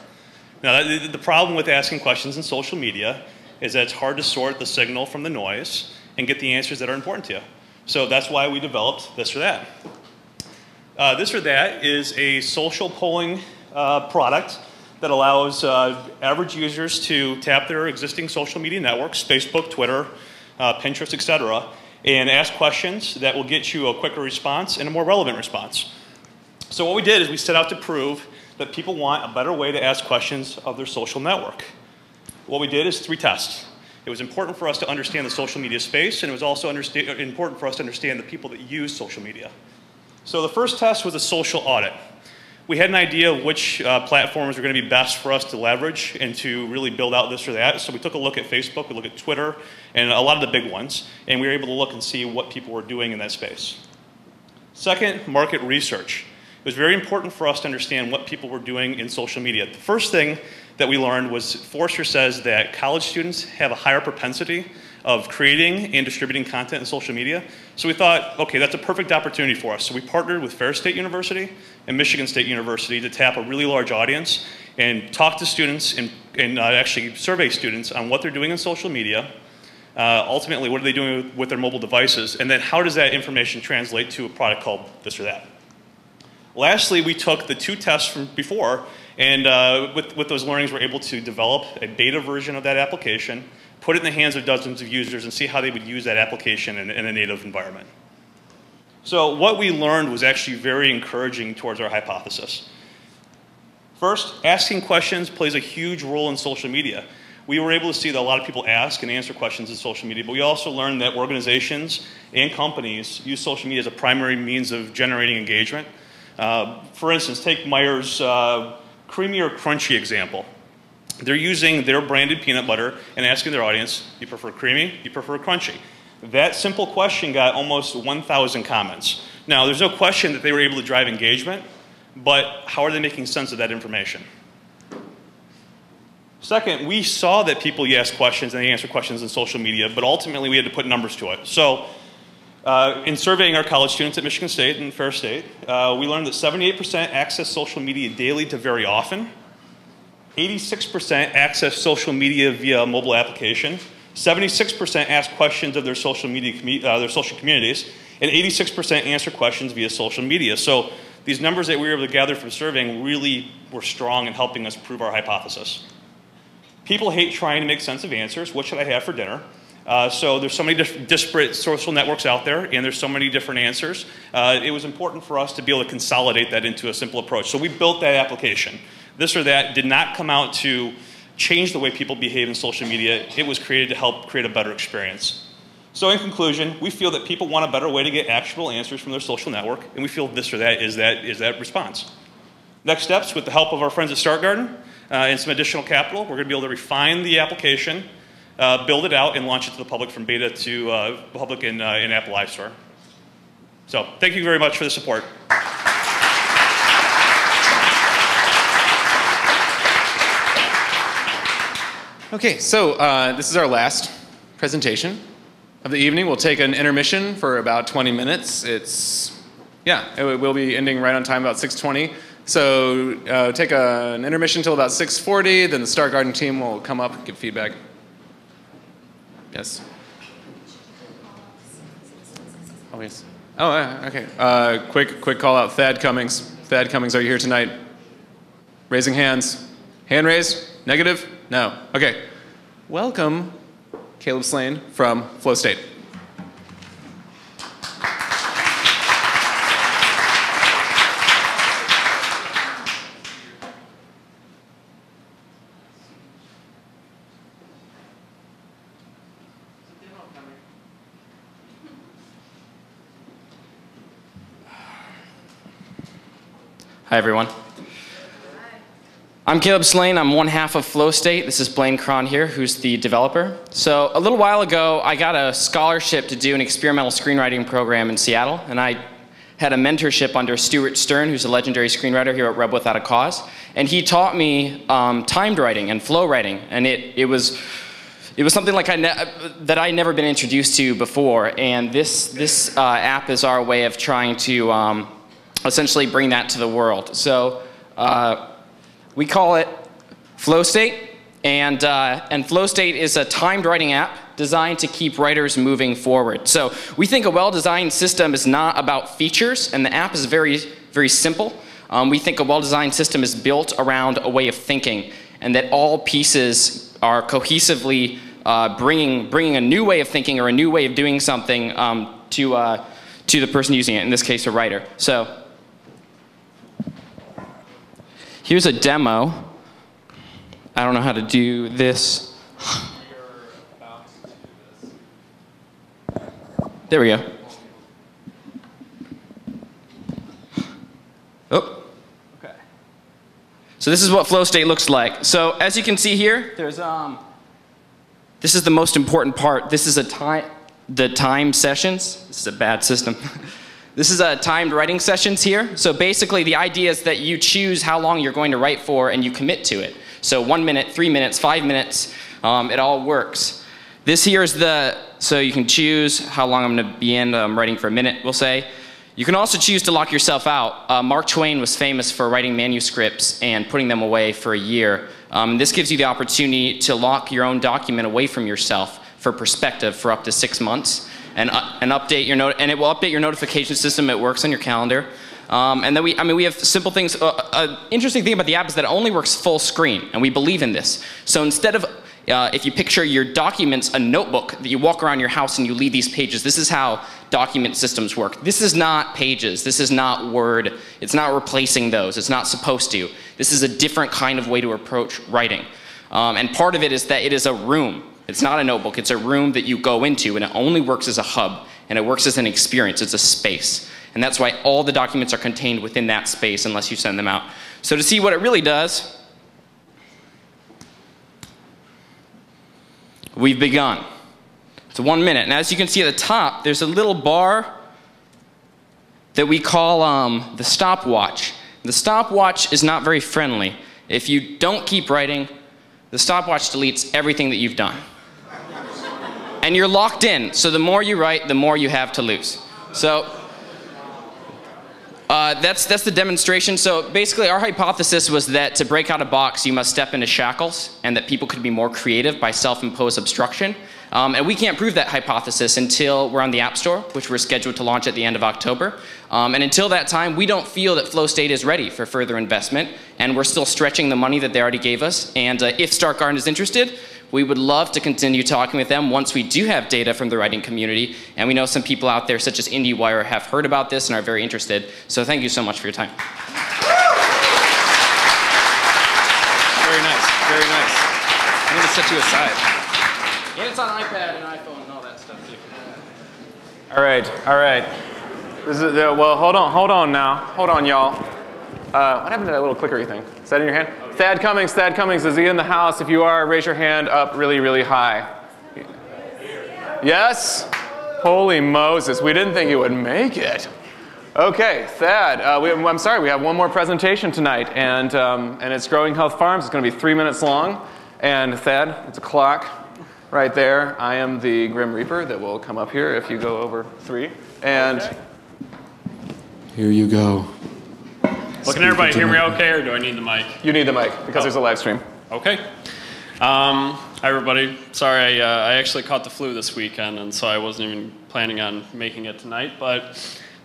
Now, the problem with asking questions in social media is that it's hard to sort the signal from the noise and get the answers that are important to you. So that's why we developed This or That. This or That is a social polling product that allows average users to tap their existing social media networks, Facebook, Twitter, Pinterest, etc., and ask questions that will get you a quicker response and a more relevant response. So what we did is we set out to prove that people want a better way to ask questions of their social network. What we did is 3 tests. It was important for us to understand the social media space, and it was also important for us to understand the people that use social media. So the first test was a social audit. We had an idea of which platforms were going to be best for us to leverage and to really build out This or That. So we took a look at Facebook, we looked at Twitter, and a lot of the big ones, and we were able to look and see what people were doing in that space. Second, market research. It was very important for us to understand what people were doing in social media. The first thing that we learned was Forrester says that college students have a higher propensity of creating and distributing content in social media. So we thought, okay, that's a perfect opportunity for us. So we partnered with Ferris State University and Michigan State University to tap a really large audience and talk to students and actually survey students on what they're doing in social media. Ultimately, what are they doing with their mobile devices? And then how does that information translate to a product called This or That? Lastly, we took the 2 tests from before, and with those learnings, we're able to develop a beta version of that application, put it in the hands of dozens of users, and see how they would use that application in a native environment. So what we learned was actually very encouraging towards our hypothesis. First, asking questions plays a huge role in social media. We were able to see that a lot of people ask and answer questions in social media, but we also learned that organizations and companies use social media as a primary means of generating engagement. For instance, take Meijer's creamy or crunchy example. They're using their branded peanut butter and asking their audience, do you prefer creamy, do you prefer crunchy? That simple question got almost 1,000 comments. Now, there's no question that they were able to drive engagement, but how are they making sense of that information? Second, we saw that people ask questions and they answer questions in social media, but ultimately we had to put numbers to it. So in surveying our college students at Michigan State and Ferris State, we learned that 78% access social media daily to very often, 86% access social media via mobile application, 76% ask questions of their social media, their social communities, and 86% answer questions via social media. So these numbers that we were able to gather from surveying really were strong in helping us prove our hypothesis. People hate trying to make sense of answers. What should I have for dinner? So there's so many disparate social networks out there, and there's so many different answers. It was important for us to be able to consolidate that into a simple approach. So we built that application. This or That did not come out to change the way people behave in social media. It was created to help create a better experience. So in conclusion, we feel that people want a better way to get actionable answers from their social network, and we feel This or That is that response. Next steps, with the help of our friends at Start Garden and some additional capital, we're going to be able to refine the application, build it out, and launch it to the public from beta to public in Apple iStore. So thank you very much for the support.
Okay, so this is our last presentation of the evening. We'll take an intermission for about 20 minutes. It will be ending right on time, about 6:20. So take an intermission till about 6:40, then the Star Garden team will come up and give feedback. Yes? Oh, yes. Oh, okay. Quick call out. Thad Cummings. Thad Cummings, are you here tonight? Raising hands. Hand raise? Negative? No. Okay. Welcome, Caleb Slane from Flow State.
Hi, everyone. I'm Caleb Slane. I'm one half of Flow State. This is Blaine Cron here, who's the developer. So a little while ago, I got a scholarship to do an experimental screenwriting program in Seattle, and I had a mentorship under Stuart Stern, who's a legendary screenwriter here at Rebel Without a Cause, and he taught me timed writing and flow writing, and it was something like that I'd never been introduced to before, and this app is our way of trying to essentially bring that to the world. So we call it Flow State, and Flow State is a timed writing app designed to keep writers moving forward. So we think a well-designed system is not about features, and the app is very, very simple. We think a well-designed system is built around a way of thinking, and that all pieces are cohesively bringing a new way of thinking or a new way of doing something to the person using it, in this case a writer. So here's a demo. I don't know how to do this. There we go. Oh. Okay. So this is what Flow State looks like. So as you can see here, there's this is the most important part. This is the time sessions. This is a bad system. This is a timed writing sessions here. So basically the idea is that you choose how long you're going to write for and you commit to it. So 1 minute, 3 minutes, 5 minutes, it all works. This here is so you can choose how long I'm gonna be in, writing for a minute, we'll say. You can also choose to lock yourself out. Mark Twain was famous for writing manuscripts and putting them away for a year. This gives you the opportunity to lock your own document away from yourself for perspective for up to 6 months. And update your and it will update your notification system. It works on your calendar, and then we have simple things. An interesting thing about the app is that it only works full screen, and we believe in this. So instead of if you picture your documents a notebook that you walk around your house and you leave these pages, this is how document systems work. This is not pages. This is not Word. It's not replacing those. It's not supposed to. This is a different kind of way to approach writing, and part of it is that it is a room. It's not a notebook, it's a room that you go into, and it only works as a hub, and it works as an experience, it's a space. And that's why all the documents are contained within that space unless you send them out. So to see what it really does, we've begun. It's 1 minute, and as you can see at the top, there's a little bar that we call the stopwatch. The stopwatch is not very friendly. If you don't keep writing, the stopwatch deletes everything that you've done. And you're locked in, so the more you write, the more you have to lose. So that's the demonstration. So basically our hypothesis was that to break out a box, you must step into shackles, and that people could be more creative by self-imposed obstruction. And we can't prove that hypothesis until we're on the App Store, which we're scheduled to launch at the end of October. And until that time, we don't feel that Flow State is ready for further investment, and we're still stretching the money that they already gave us. And if Star Garden is interested, we would love to continue talking with them once we do have data from the writing community. And we know some people out there, such as IndieWire, have heard about this and are very interested. So thank you so much for your time.
Very nice, very nice. I'm gonna set you aside.
And it's on iPad and iPhone and all that stuff too.
All right. This is well. Hold on now. Hold on, y'all. What happened to that little clickery thing? Is that in your hand? Thad Cummings, is he in the house? If you are, raise your hand up really, really high. Yes? Holy Moses, we didn't think you would make it. Okay, Thad, I'm sorry, we have one more presentation tonight, and it's Growing Health Farms. It's going to be 3 minutes long. And Thad, it's a clock right there. I am the Grim Reaper that will come up here if you go over 3. And
here you go.
Well, can everybody hear me okay, or do I need the mic?
You need the mic because there's a live stream.
Okay. Hi, everybody. Sorry, I actually caught the flu this weekend, and so I wasn't even planning on making it tonight. But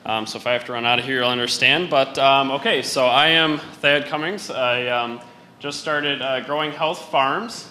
so if I have to run out of here, you'll understand. But okay, so I am Thad Cummings. I just started Growing Health Farms.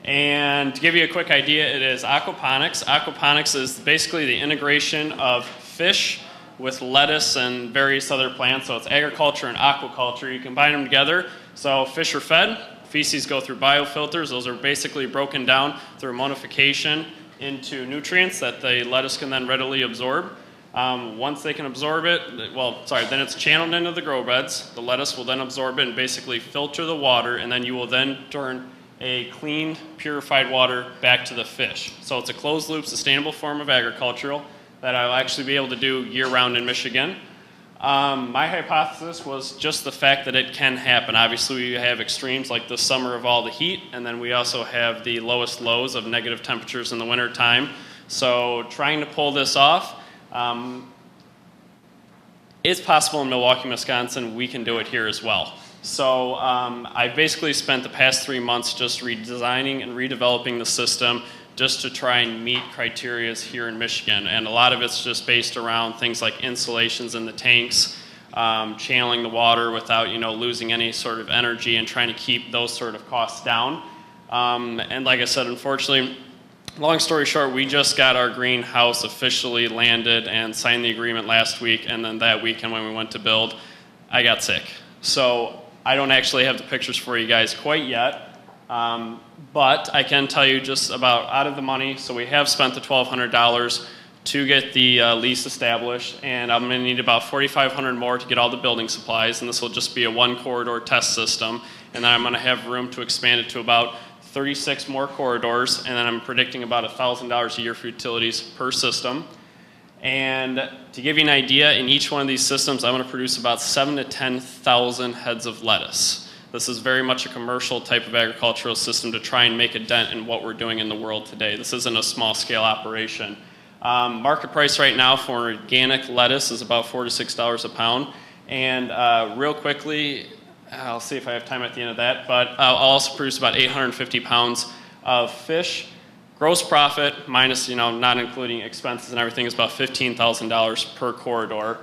And to give you a quick idea, it is aquaponics. Aquaponics is basically the integration of fish with lettuce and various other plants. So it's agriculture and aquaculture. You combine them together. So fish are fed, feces go through biofilters. Those are basically broken down through ammonification into nutrients that the lettuce can then readily absorb. Once they can absorb it, then it's channeled into the grow beds. The lettuce will then absorb it and basically filter the water, and then you will then turn a clean, purified water back to the fish. So it's a closed loop, sustainable form of agricultural that I'll actually be able to do year-round in Michigan. My hypothesis was just the fact that it can happen. Obviously, we have extremes like the summer of all the heat, and then we also have the lowest lows of negative temperatures in the winter time. So trying to pull this off, it's possible in Milwaukee, Wisconsin. We can do it here as well. So I basically spent the past 3 months just redesigning and redeveloping the system just to try and meet criteria here in Michigan. And a lot of it's just based around things like insulations in the tanks, channeling the water without losing any sort of energy, and trying to keep those sort of costs down. And like I said, unfortunately, long story short, we just got our greenhouse officially landed and signed the agreement last week, and then that weekend when we went to build, I got sick. So I don't actually have the pictures for you guys quite yet, but I can tell you just about out of the money. So we have spent the $1,200 to get the lease established, and I'm going to need about $4,500 more to get all the building supplies, and this will just be a one-corridor test system, and then I'm going to have room to expand it to about 36 more corridors, and then I'm predicting about $1,000 a year for utilities per system. And to give you an idea, in each one of these systems, I'm going to produce about 7,000 to 10,000 heads of lettuce. This is very much a commercial type of agricultural system to try and make a dent in what we're doing in the world today. This isn't a small-scale operation. Market price right now for organic lettuce is about $4 to $6 a pound. And real quickly, I'll see if I have time at the end of that, but I'll also produce about 850 pounds of fish. Gross profit, minus, not including expenses and everything, is about $15,000 per corridor.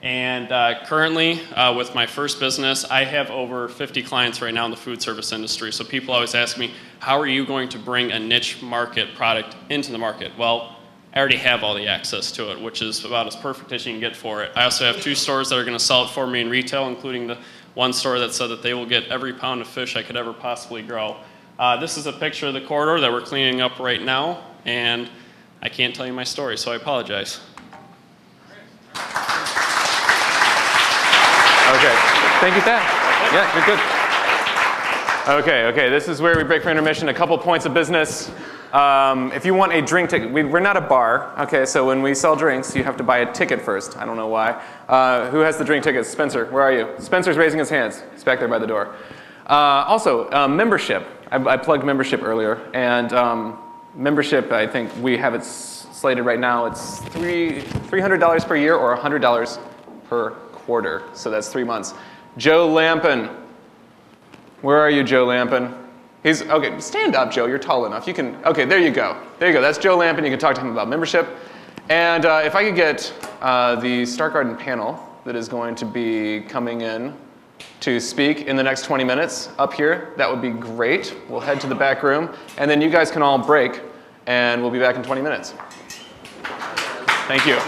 And currently, with my first business, I have over 50 clients right now in the food service industry. So people always ask me, how are you going to bring a niche market product into the market? Well, I already have all the access to it, which is about as perfect as you can get for it. I also have 2 stores that are going to sell it for me in retail, including the one store that said that they will get every pound of fish I could ever possibly grow. This is a picture of the corridor that we're cleaning up right now, and I can't tell you my story, so I apologize.
Okay, thank you, Thad. Yeah, you're good. Okay, this is where we break for intermission. A couple points of business. If you want a drink ticket, we're not a bar, okay, so when we sell drinks, you have to buy a ticket first. I don't know why. Who has the drink tickets? Spencer, where are you? Spencer's raising his hands. He's back there by the door. Also, membership. I plugged membership earlier, and membership, I think we have it slated right now. It's $300 per year or $100 per quarter, so that's 3 months. Joe Lampin. Where are you, Joe Lampin? Okay, stand up, Joe. You're tall enough. You can, okay, there you go. There you go. That's Joe Lampin. You can talk to him about membership. And if I could get the Start Garden panel that is going to be coming in to speak in the next 20 minutes up here, that would be great. We'll head to the back room, and then you guys can all break, and we'll be back in 20 minutes. Thank you.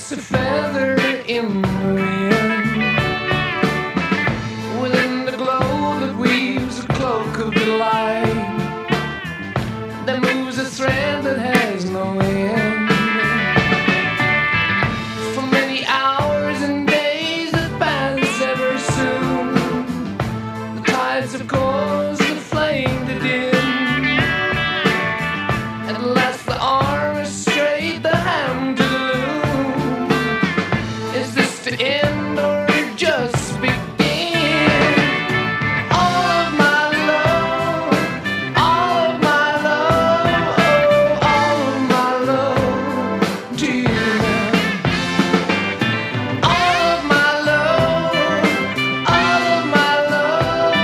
It's a feather in the wind, within the glow that weaves a cloak of delight, that moves a thread that has no end. For many hours and days that pass ever soon, the tides of cause the flame to dim. At last the arm is straight, the hand to the loom. Is this to end or just begin? All of my love, all of my love, oh, all of my love to you now. All of my love, all of my love,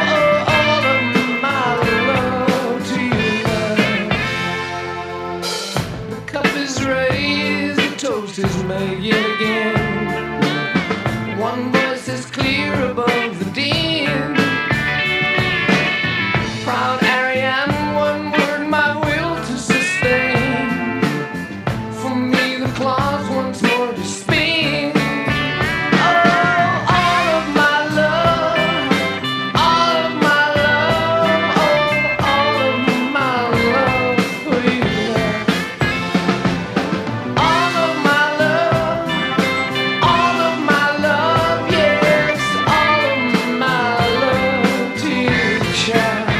oh, all of my love to you now. The cup is raised, the toast is made yet again. One voice is clear above the din. Proud Ariane, one word my will to sustain. For me the cloth once more to spin. Oh, all of my love, all of my love, oh, all of my love for you now. All of my love, all of my love, yes, all of my love to you, child.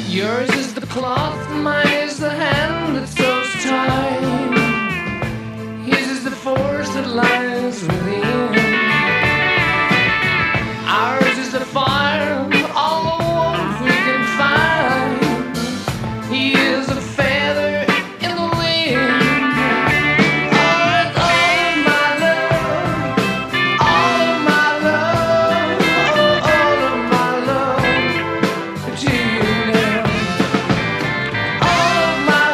Yours is the cloth, mine is the hand that sews time. His is the force that lies within. Ours is the fire, all the warmth we can find. He is a feather in the wind. Oh, it's all of my love, all of my love, oh, all of my love to you now. All of my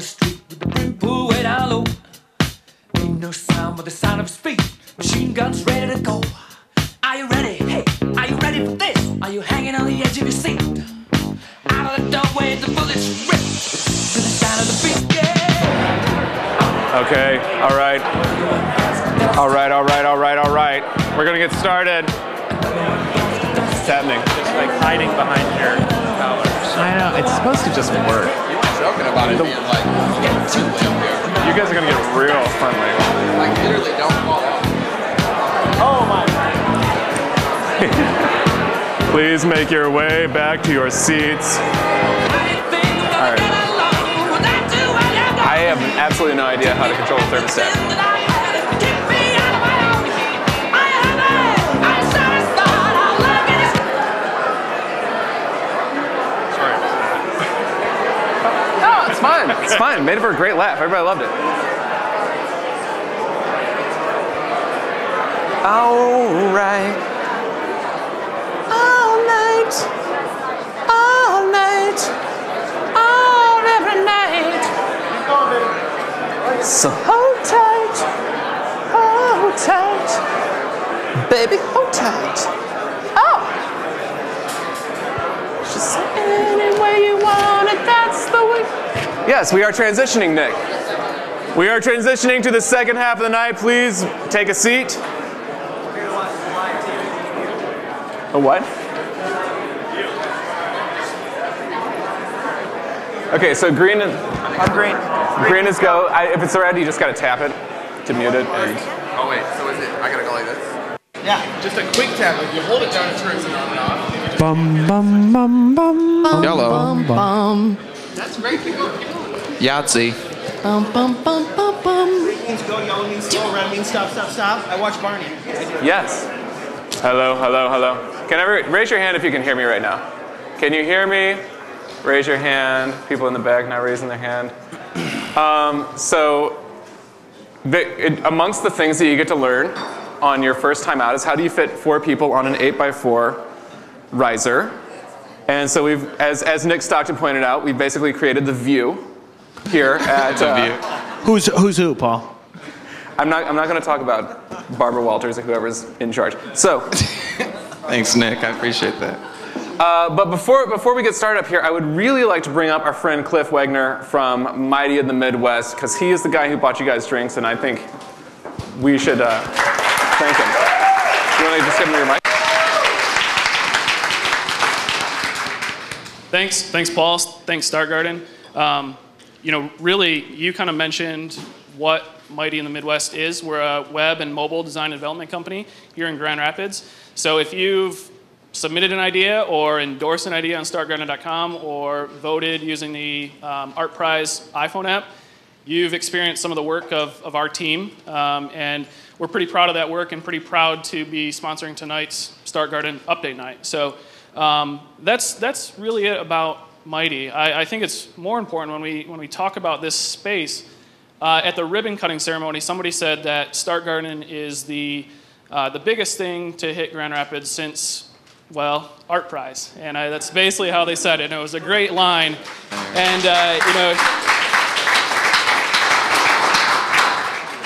street with the brim pulled way down low. Ain't no sound but the sound of his feet. Machine guns ready to go. Are you ready? Hey, are you ready for this? Are you hanging on the edge of your seat? Out of the doorway, the bullets rip to the sound of the beat. Yeah.
Okay, all right. All right, all right, all right, all right. We're gonna get started. What's happening?
Just like hiding behind your collars.
I know, it's supposed to just work.
You're joking about it being like, getting too late here.
You guys are gonna get real friendly.
Like literally, don't fall off.
Oh my. Please make your way back to your seats. All right. I have absolutely no idea how to control the thermostat. No, it's fine. It's fine. Made it for a great laugh. Everybody loved it. All right. All night. All night. All every night. So hold tight. Hold tight. Baby, hold tight. Oh. Just any way you want it, that's the way. Yes, we are transitioning, Nick. We are transitioning to the second half of the night. Please take a seat. A what? Okay, so green is... I'm green. Green is go. If it's red, you just gotta tap it to mute it. And...
Oh wait, so is it, I gotta go like this?
Yeah.
Just a quick tap, like you hold it down, it turns it on and off.
Bum bum bum bum.
Yellow.
Bum bum.
That's great, keep going.
Yahtzee.
Bum bum bum bum bum.
Green means go, yellow means slow, red means stop, stop, stop. I watch Barney.
Yes. Hello, hello, hello. Can everyone raise your hand if you can hear me right now? Can you hear me? Raise your hand. People in the back not raising their hand. Amongst the things that you get to learn on your first time out is how do you fit 4 people on an 8x4 riser. And so we've, as Nick Stockton pointed out, we basically created the view here at
The View. Who's who, Paul?
I'm not going to talk about Barbara Walters or whoever's in charge. So,
Thanks, Nick. I appreciate that.
but before we get started up here, I would really like to bring up our friend Cliff Wagner from Mighty in the Midwest, because he is the guy who bought you guys drinks, and I think we should thank him. You want to just give him your mic?
Thanks, Paul. Thanks, Start Garden. You know, really, you kind of mentioned what Mighty in the Midwest is. We're a web and mobile design and development company here in Grand Rapids. So if you've submitted an idea or endorsed an idea on startgarden.com or voted using the Art Prize iPhone app, you've experienced some of the work of our team. And we're pretty proud of that work and pretty proud to be sponsoring tonight's Start Garden Update Night. So that's really it about Mighty. I think it's more important when we talk about this space. At the ribbon cutting ceremony, somebody said that Start Garden is the biggest thing to hit Grand Rapids since, well, Art Prize. And that's basically how they said it. And it was a great line. And, you know,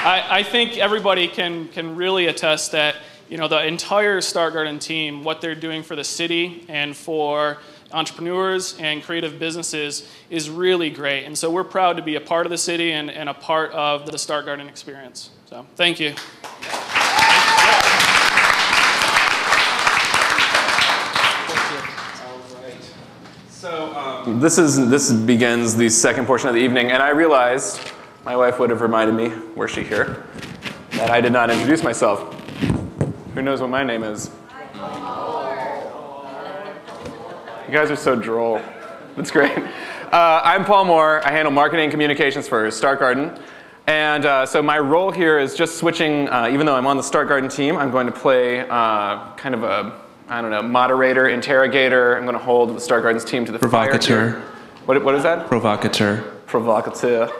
I think everybody can really attest that, you know, the entire Start Garden team, what they're doing for the city and for entrepreneurs and creative businesses is really great. And so we're proud to be a part of the city and a part of the Start Garden experience. So thank you.
So this begins the second portion of the evening, and I realized my wife would have reminded me, were she here, that I did not introduce myself. Who knows what my name is? You guys are so droll. That's great. I'm Paul Moore. I handle marketing and communications for Start Garden. And so my role here is just switching, even though I'm on the Start Garden team, I'm going to play kind of a, I don't know, moderator, interrogator. I'm going to hold the Start Garden's team to the
Provocateur.
Fire. What is that?
Provocateur.
Provocateur.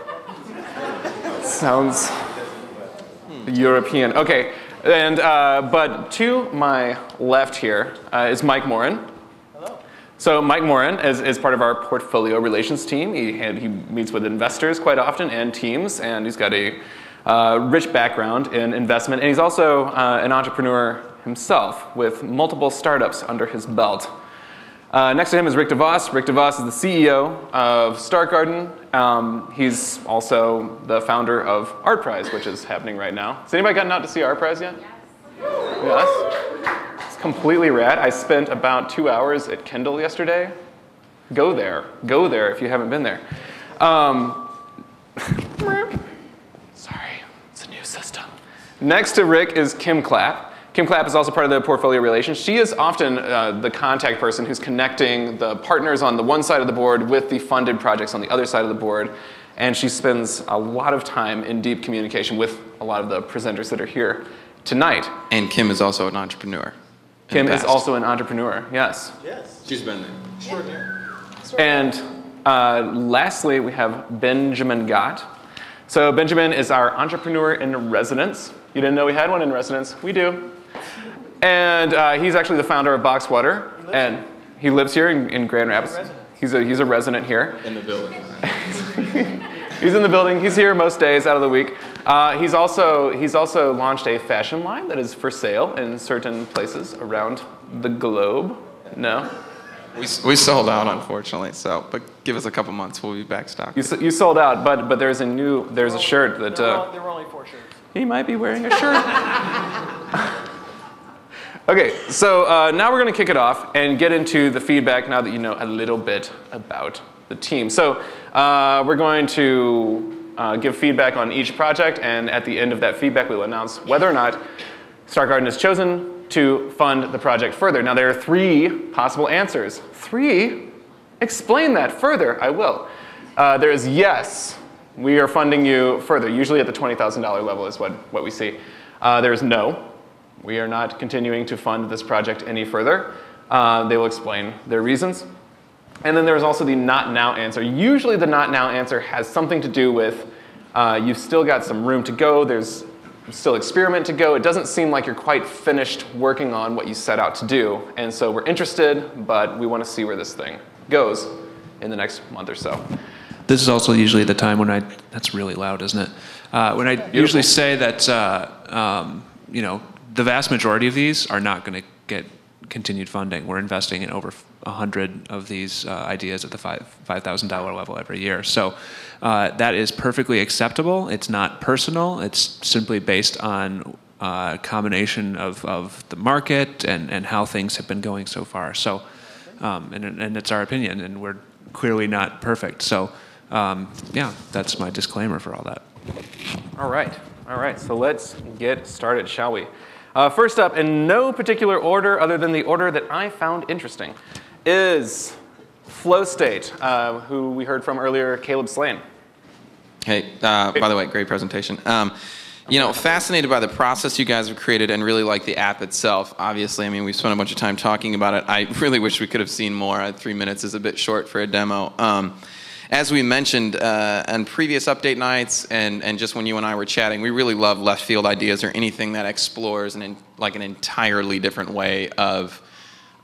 Sounds European. Okay. And but to my left here is Mike Morin. So Mike Morin is part of our portfolio relations team. He meets with investors quite often and teams, and he's got a rich background in investment. And he's also an entrepreneur himself with multiple startups under his belt. Next to him is Rick DeVos. Rick DeVos is the CEO of Start Garden. He's also the founder of ArtPrize, which is happening right now. Has anybody gotten out to see ArtPrize yet? Yes? It's completely rad. I spent about 2 hours at Kendall yesterday. Go there. Go there if you haven't been there. Sorry, it's a new system. Next to Rick is Kim Clapp. Kim Clapp is also part of the portfolio relations. She is often the contact person who's connecting the partners on the one side of the board with the funded projects on the other side of the board. And she spends a lot of time in deep communication with a lot of the presenters that are here tonight.
And Kim is also an entrepreneur.
Kim is also an entrepreneur, yes.
Yes. She's been there.
Extraordinary. And lastly, we have Benjamin Gott. So Benjamin is our entrepreneur in residence. You didn't know we had one in residence? We do. And he's actually the founder of Boxwater. And he lives here in Grand Rapids. He's a resident here.
In the building.
He's in the building. He's here most days out of the week. He's also launched a fashion line that is for sale in certain places around the globe. No?
We sold out, unfortunately. So, but give us a couple months, we'll be back stocked.
You sold out, but there's a shirt that.
There were only 4 shirts.
He might be wearing a shirt. Okay, so now we're going to kick it off and get into the feedback now that you know a little bit about the team. So we're going to give feedback on each project, and at the end of that feedback, we'll announce whether or not Start Garden has chosen to fund the project further. Now, there are 3 possible answers. 3? Explain that further. I will. There is yes, we are funding you further. Usually at the $20,000 level is what we see. There is no. We are not continuing to fund this project any further. They will explain their reasons. And then there's also the not now answer. Usually the not now answer has something to do with you've still got some room to go. There's still experiment to go. It doesn't seem like you're quite finished working on what you set out to do. And so we're interested, but we want to see where this thing goes in the next month or so.
This is also usually the time when that's really loud, isn't it? When I usually say that, the vast majority of these are not going to get continued funding. We're investing in over 100 of these ideas at the $5,000 level every year. So that is perfectly acceptable. It's not personal. It's simply based on a combination of the market and how things have been going so far. So, and it's our opinion, and we're clearly not perfect. So, yeah, that's my disclaimer for all that.
All right. So let's get started, shall we? First up, in no particular order other than the order that I found interesting, is FlowState, who we heard from earlier, Caleb Slane.
Hey, by the way, great presentation. Fascinated by the process you guys have created and really like the app itself. Obviously, I mean, we've spent a bunch of time talking about it. I really wish we could have seen more. 3 minutes is a bit short for a demo. As we mentioned on previous update nights and just when you and I were chatting, we really love left field ideas or anything that explores an entirely different way of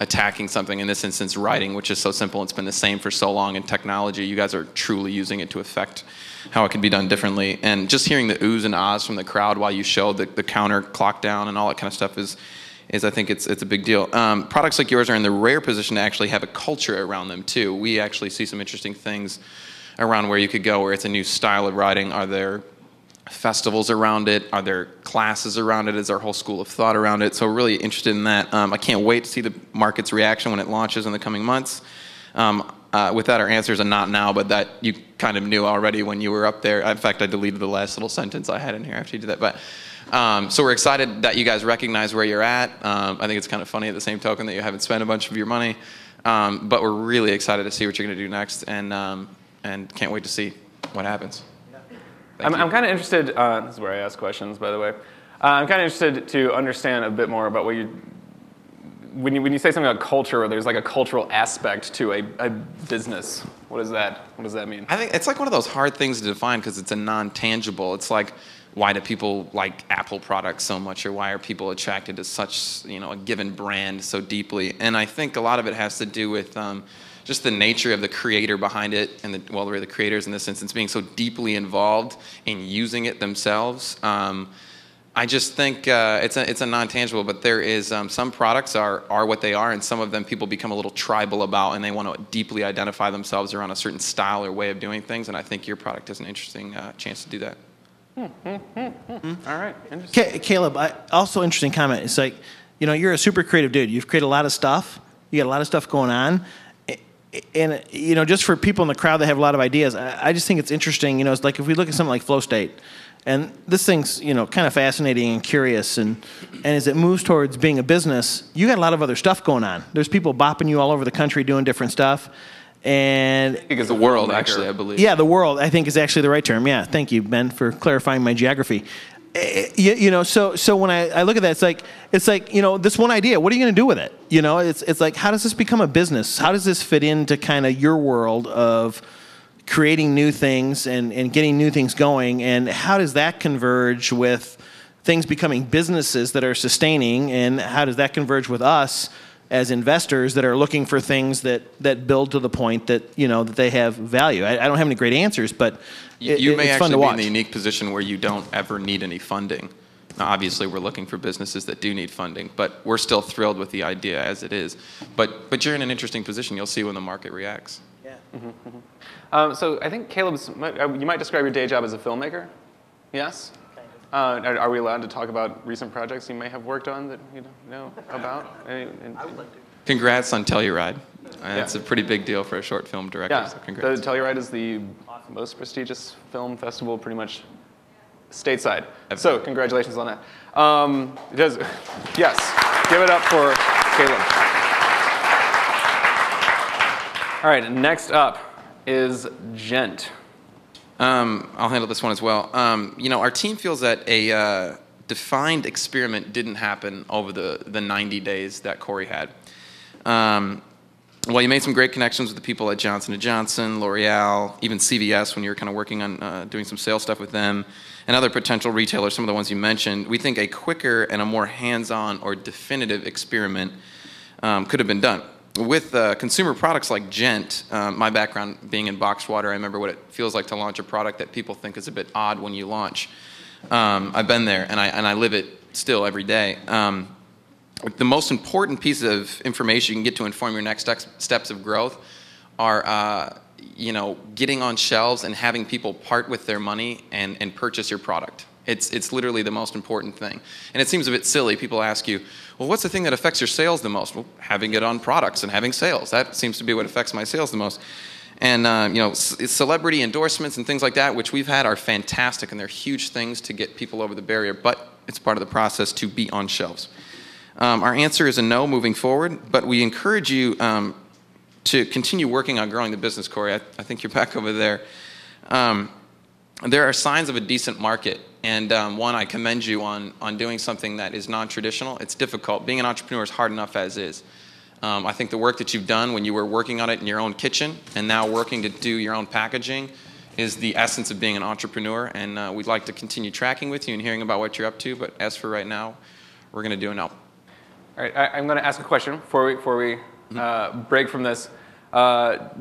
attacking something, in this instance writing, which is so simple. It's been the same for so long in technology. You guys are truly using it to affect how it can be done differently. And just hearing the oohs and ahs from the crowd while you showed the counter clock down and all that kind of stuff is I think it's a big deal. Products like yours are in the rare position to actually have a culture around them too. We actually see some interesting things around where you could go, where it's a new style of writing. Are there festivals around it? Are there classes around it? Is there a whole school of thought around it? So we're really interested in that. I can't wait to see the market's reaction when it launches in the coming months. With that, our answer is a not now, but that you kind of knew already when you were up there. In fact, I deleted the last little sentence I had in here after you did that. But so we're excited that you guys recognize where you're at. I think it's kind of funny at the same token that you haven't spent a bunch of your money. But we're really excited to see what you're going to do next, and can't wait to see what happens.
I'm kind of interested, this is where I ask questions, by the way. I'm kind of interested to understand a bit more about what when you say something about culture, or there's like a cultural aspect to a business, what does that mean?
I think it's like one of those hard things to define because it's a non-tangible. It's like why do people like Apple products so much, or why are people attracted to such, a given brand so deeply? And I think a lot of it has to do with just the nature of the creator behind it, and the creators in this instance being so deeply involved in using it themselves. I just think it's a non-tangible, but there is some products are what they are, and some of them people become a little tribal about, and they want to deeply identify themselves around a certain style or way of doing things. And I think your product has an interesting chance to do that.
All right.
Caleb, also interesting comment. It's like, you're a super creative dude. You've created a lot of stuff. You got a lot of stuff going on. And, just for people in the crowd that have a lot of ideas, I just think it's interesting. It's like if we look at something like Flow State, and this thing's, kind of fascinating and curious, and as it moves towards being a business, you got a lot of other stuff going on. There's people bopping you all over the country doing different stuff. And
I think it's the world, actually, I believe.
Yeah, the world, I think, is actually the right term. Yeah, thank you, Ben, for clarifying my geography. So when I look at that, it's like this one idea. What are you going to do with it? It's like, how does this become a business? How does this fit into kind of your world of creating new things and getting new things going? And how does that converge with things becoming businesses that are sustaining? And how does that converge with us as investors that are looking for things that build to the point that that they have value? I don't have any great answers, but
you may
it's fun to
actually be
watch.
in the unique position where you don't ever need any funding. Now, obviously, we're looking for businesses that do need funding, but we're still thrilled with the idea as it is. But you're in an interesting position. You'll see when the market reacts.
Yeah. So I think you might describe your day job as a filmmaker. Yes. Are we allowed to talk about recent projects you may have worked on that you know about? I would like to.
Congrats on Telluride. It's a pretty big deal for a short film director.
Yeah,
So congrats.
the Telluride is the most prestigious film festival, pretty much stateside. So congratulations on that. Yes, give it up for Caleb. All right, next up is Gent.
I'll handle this one as well. Our team feels that a defined experiment didn't happen over the 90 days that Corey had. Well, you made some great connections with the people at Johnson & Johnson, L'Oreal, even CVS when you were kind of working on doing some sales stuff with them, and other potential retailers, some of the ones you mentioned. We think a quicker and a more hands-on or definitive experiment could have been done. With consumer products like Gent, my background being in boxed water, I remember what it feels like to launch a product that people think is a bit odd when you launch. I've been there, and I live it still every day. The most important piece of information you can get to inform your next steps of growth are, getting on shelves and having people part with their money and purchase your product. It's literally the most important thing. And it seems a bit silly. People ask you, well, what's the thing that affects your sales the most? Well, having it on products and having sales. That seems to be what affects my sales the most. And, celebrity endorsements and things like that, which we've had, are fantastic, and they're huge things to get people over the barrier, but it's part of the process to be on shelves. Our answer is a no moving forward, but we encourage you to continue working on growing the business, Corey. I think you're back over there. There are signs of a decent market, and one, I commend you on doing something that is non-traditional. It's difficult. Being an entrepreneur is hard enough as is. I think the work that you've done when you were working on it in your own kitchen and now working to do your own packaging is the essence of being an entrepreneur, and we'd like to continue tracking with you and hearing about what you're up to, but as for right now, we're going to do a no.
All right, I'm going to ask a question before we break from this.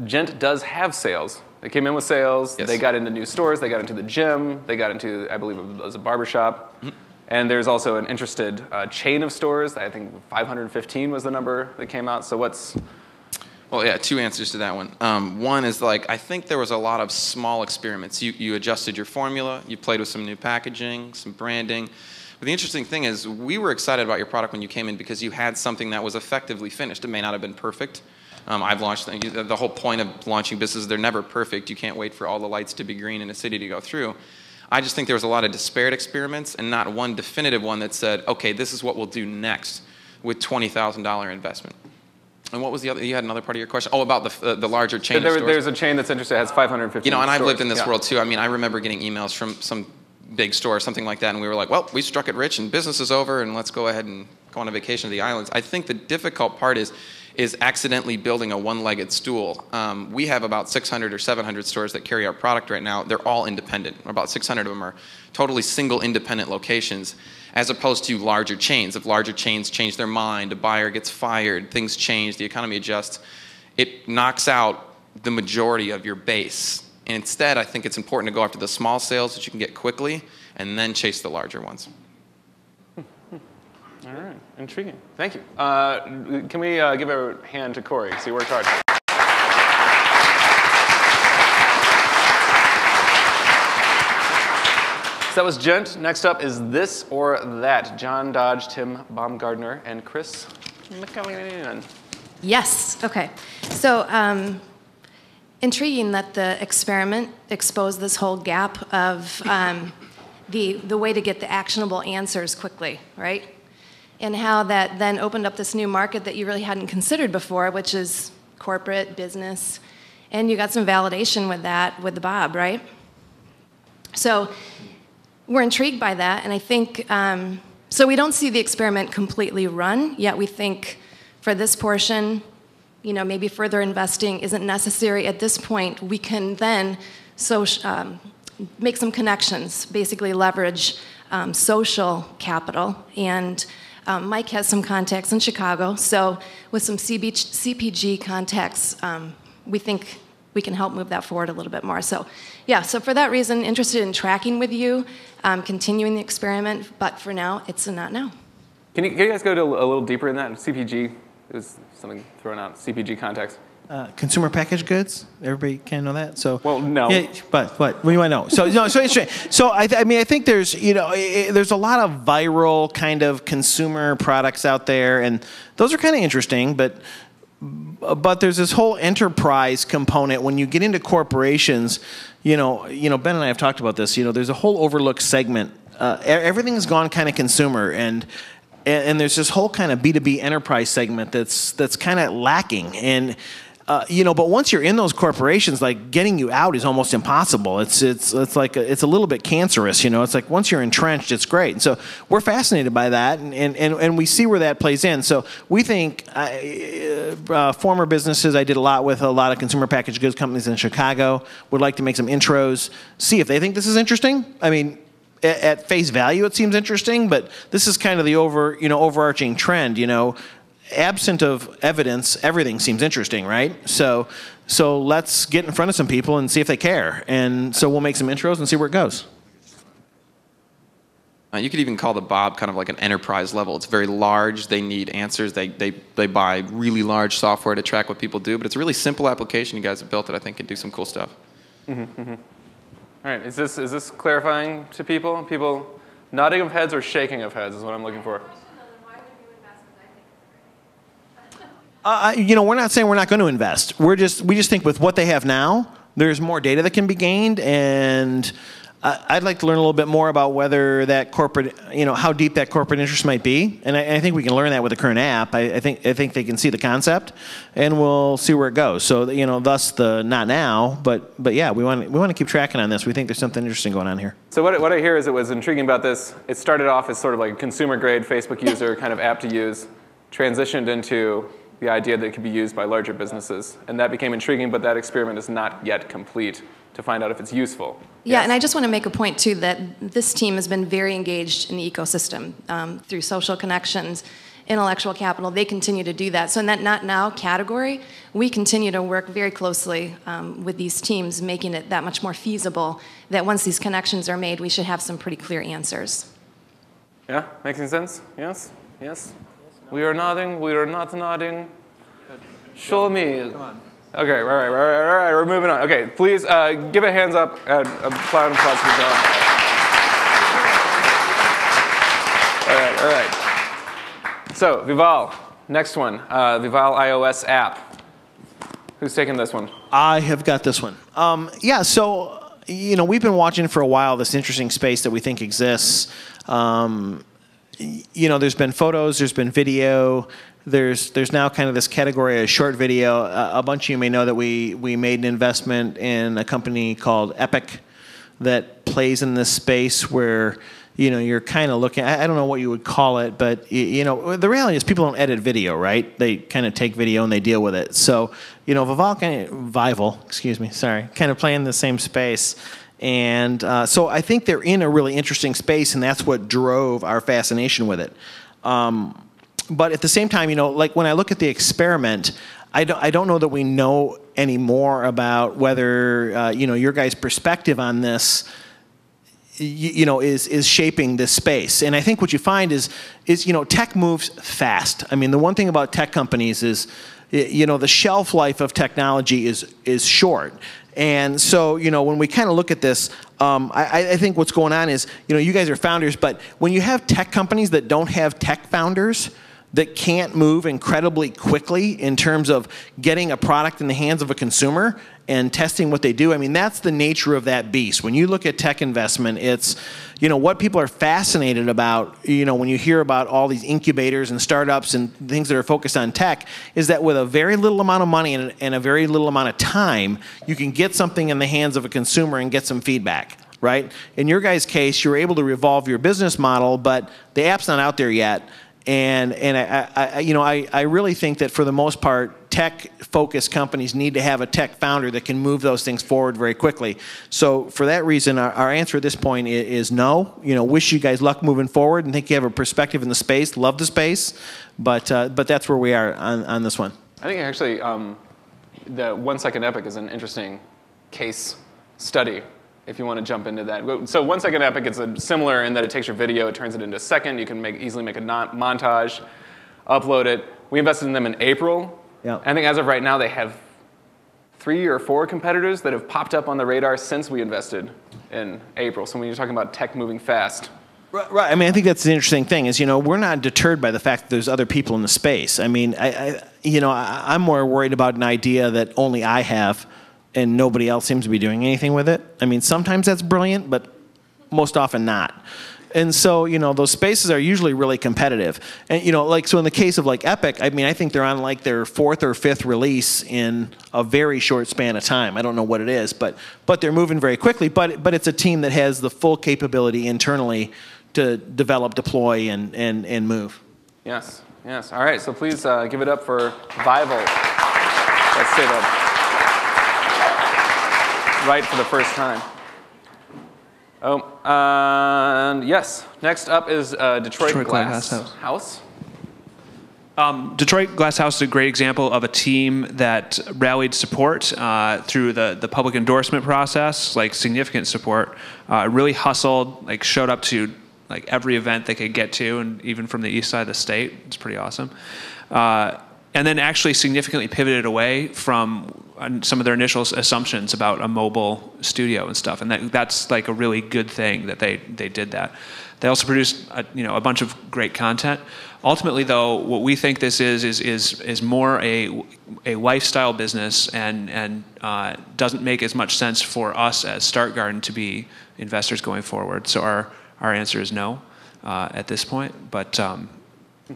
Gent does have sales. They came in with sales. Yes. They got into new stores. They got into the gym. They got into, I believe, it was a barbershop. Mm-hmm. And there's also an interested chain of stores. I think 515 was the number that came out. So what's...
Well, yeah, two answers to that one. One is, I think there was a lot of small experiments. You adjusted your formula. You played with some new packaging, some branding. But the interesting thing is we were excited about your product when you came in because you had something that was effectively finished. It may not have been perfect. I've launched the whole point of launching businesses, they're never perfect. You can't wait for all the lights to be green in a city to go through. I just think there was a lot of disparate experiments and not one definitive one that said, okay, this is what we'll do next with $20,000 investment. And what was the other? You had another part of your question? Oh, about the larger chain of stores.
There's a chain that's interested, has 550
and
stores.
I've lived in this world too. I mean, I remember getting emails from some big store or something like that, and we were like, well, we struck it rich and business is over, and let's go ahead and go on a vacation to the islands. I think the difficult part is is accidentally building a one-legged stool. We have about 600 or 700 stores that carry our product right now. They're all independent. About 600 of them are totally single independent locations, as opposed to larger chains. If larger chains change their mind, a buyer gets fired, things change, the economy adjusts, it knocks out the majority of your base. And instead, I think it's important to go after the small sales that you can get quickly and then chase the larger ones.
All right, intriguing. Thank you. Can we give a hand to Corey? So he worked hard. So that was Gent. Next up is This or That. John Dodge, Tim Baumgardner, and Chris McCallinan.
Yes, okay. So intriguing that the experiment exposed this whole gap of the way to get the actionable answers quickly, right? And how that then opened up this new market that you really hadn't considered before, which is corporate, business. And you got some validation with that with the Bob, right? So we're intrigued by that, and I think, so we don't see the experiment completely run, yet we think for this portion, you know, maybe further investing isn't necessary at this point. We can then make some connections, basically leverage social capital. And Mike has some contacts in Chicago, so with some CPG contacts, we think we can help move that forward a little bit more. So yeah, so for that reason, interested in tracking with you, continuing the experiment, but for now, it's a not now.
Can you guys go to a little deeper in that? CPG is something thrown out, CPG context.
Consumer packaged goods. Everybody can know that. So
well, no.
Yeah, but what do you want to know? So no, so interesting. So I mean, I think there's there's a lot of viral kind of consumer products out there, and those are kind of interesting. But there's this whole enterprise component when you get into corporations. Ben and I have talked about this. There's a whole overlooked segment. Everything has gone kind of consumer, and there's this whole kind of B2B enterprise segment that's kind of lacking. And but once you're in those corporations, like getting you out is almost impossible. It's like it's a little bit cancerous. It's like once you're entrenched, it's great. And so we're fascinated by that, and we see where that plays in. So we think former businesses I did a lot with, a lot of consumer packaged goods companies in Chicago, would like to make some intros, see if they think this is interesting. I mean, at face value, it seems interesting, but this is kind of the overarching trend. Absent of evidence, everything seems interesting, right? So let's get in front of some people and see if they care. And so we'll make some intros and see where it goes.
You could even call the Bob kind of like an enterprise level. It's very large. They need answers. They buy really large software to track what people do. But it's a really simple application you guys have built that I think can do some cool stuff.
Mm-hmm, mm-hmm. All right, is this clarifying to people? People nodding of heads or shaking of heads is what I'm looking for.
We're not saying we're not going to invest. We just think with what they have now, there's more data that can be gained, and I'd like to learn a little bit more about whether that corporate, how deep that corporate interest might be, and I think we can learn that with the current app. I think they can see the concept, and we'll see where it goes. So thus the not now, but yeah, we want to keep tracking on this. We think there's something interesting going on here.
So what I hear is it was intriguing about this. It started off as sort of like a consumer grade Facebook user kind of app to use, transitioned into the idea that it could be used by larger businesses. And that became intriguing, but that experiment is not yet complete to find out if it's useful.
Yeah, and I just want to make a point, too, that this team has been very engaged in the ecosystem through social connections, intellectual capital. They continue to do that. So in that not now category, we continue to work very closely with these teams, making it that much more feasible that once these connections are made, we should have some pretty clear answers.
Yeah, making sense? Yes? Yes? We are nodding. We are not nodding. Show me. Come on. Okay, all right, we're moving on. Okay, please give a hands up and a clown applause for John. All right. So, Vival, next one. Vival iOS app. Who's taking this one?
I have got this one. Yeah, so, we've been watching for a while this interesting space that we think exists. There's been photos, there's been video, there's now kind of this category of short video. A bunch of you may know that we made an investment in a company called Epic that plays in this space where you're kind of looking, I don't know what you would call it, but the reality is people don't edit video, right? They kind of take video and they deal with it. So, Vival, excuse me, sorry, kind of play in the same space. And so I think they're in a really interesting space, and that's what drove our fascination with it. But at the same time, like when I look at the experiment, I don't know that we know any more about whether your guys' perspective on this is shaping this space. And I think what you find is tech moves fast. I mean, the one thing about tech companies is the shelf life of technology is short. And so, when we kind of look at this, I think what's going on is, you guys are founders, but when you have tech companies that don't have tech founders, that can't move incredibly quickly in terms of getting a product in the hands of a consumer and testing what they do, I mean, that's the nature of that beast. When you look at tech investment, it's, what people are fascinated about, when you hear about all these incubators and startups and things that are focused on tech, is that with a very little amount of money and a very little amount of time, you can get something in the hands of a consumer and get some feedback. Right? In your guys' case, you're able to revolve your business model, but the app's not out there yet. And I really think that for the most part, tech-focused companies need to have a tech founder that can move those things forward very quickly. So for that reason, our answer at this point is no. Wish you guys luck moving forward and think you have a perspective in the space. Love the space, but that's where we are on this one.
I think actually the 1 Second Epic is an interesting case study, if you want to jump into that. So 1 Second Epic is similar in that it takes your video, it turns it into a second. You can easily make a montage, upload it. We invested in them in April.
Yeah.
I think as of right now, they have 3 or 4 competitors that have popped up on the radar since we invested in April. So when you're talking about tech moving fast.
Right. I mean, I think that's the interesting thing is, we're not deterred by the fact that there's other people in the space. I mean, I'm more worried about an idea that only I have and nobody else seems to be doing anything with it. I mean, sometimes that's brilliant, but most often not. And so, those spaces are usually really competitive. And, so in the case of Epic, I mean, I think they're on their 4th or 5th release in a very short span of time. I don't know what it is, but they're moving very quickly. But it's a team that has the full capability internally to develop, deploy, and move.
Yes. All right, so please give it up for Vival. Let's say that right for the first time. And yes, next up is Detroit Glass House.
Detroit Glass House is a great example of a team that rallied support through the public endorsement process, significant support. Really hustled, showed up to every event they could get to, and even from the east side of the state. It's pretty awesome. And then actually significantly pivoted away from some of their initial assumptions about a mobile studio and stuff. And that's a really good thing that they did that. They also produced a bunch of great content. Ultimately, though, what we think this is more a lifestyle business and doesn't make as much sense for us as Start Garden to be investors going forward. So our answer is no at this point. But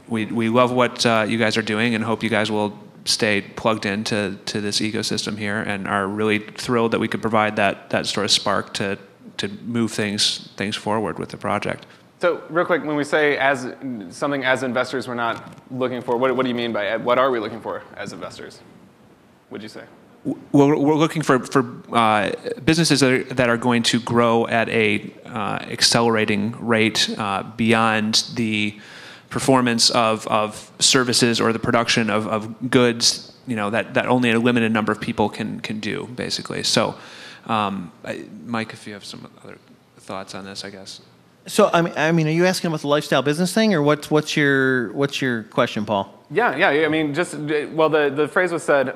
we love what you guys are doing and hope you guys will stay plugged into this ecosystem here, and are really thrilled that we could provide that sort of spark to move things forward with the project.
So real quick, when we say as investors we're not looking for, what do you mean by what are we looking for as investors? What'd you say?
We're looking for businesses that are going to grow at a accelerating rate beyond the performance of services or the production of goods, that only a limited number of people can do, basically. So, Mike, if you have some other thoughts on this, I guess.
So, I mean, are you asking about the lifestyle business thing, or what's your question, Paul?
Yeah. I mean, the phrase was said.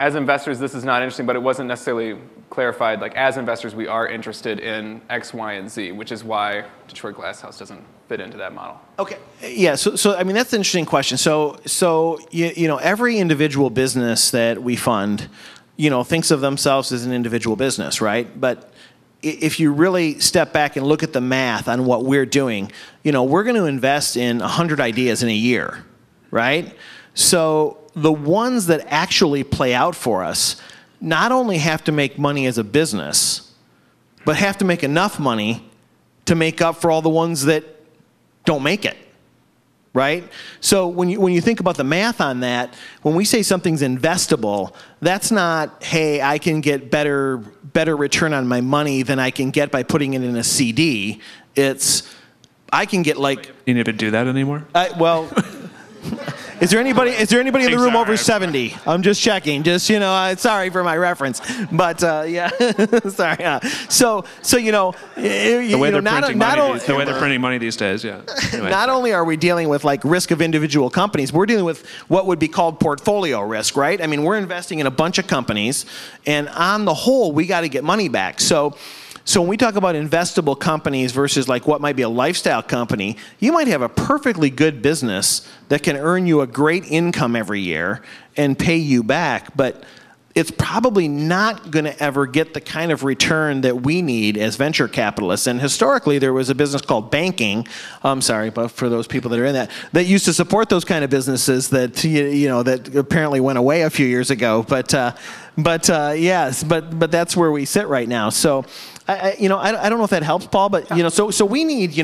As investors, this is not interesting, but it wasn't necessarily clarified. As investors, we are interested in X, Y, and Z, which is why Detroit Glass House doesn't fit into that model.
Okay. Yeah. So I mean, that's an interesting question. So every individual business that we fund, thinks of themselves as an individual business, right? But if you really step back and look at the math on what we're doing, we're going to invest in 100 ideas in a year, right? So the ones that actually play out for us not only have to make money as a business, but have to make enough money to make up for all the ones that don't make it. Right? So when you think about the math on that, when we say something's investable, that's not, hey, I can get better return on my money than I can get by putting it in a CD. It's, I can get like...
You need to do that anymore?
Well... Is there anybody in the room over 70? I'm just checking. Just, you know, sorry for my reference. But, yeah, sorry. So you know,
the way they're printing money these days, yeah. Anyway.
Not only are we dealing with like risk of individual companies, we're dealing with what would be called portfolio risk, right? I mean, we're investing in a bunch of companies, and on the whole, we got to get money back. So when we talk about investable companies versus like what might be a lifestyle company, you might have a perfectly good business that can earn you a great income every year and pay you back, but it's probably not going to ever get the kind of return that we need as venture capitalists. And historically, there was a business called banking. I'm sorry, but for those people that are in that used to support those kind of businesses that that apparently went away a few years ago. But yes, but that's where we sit right now. So. I don't know if that helps, Paul, but so we need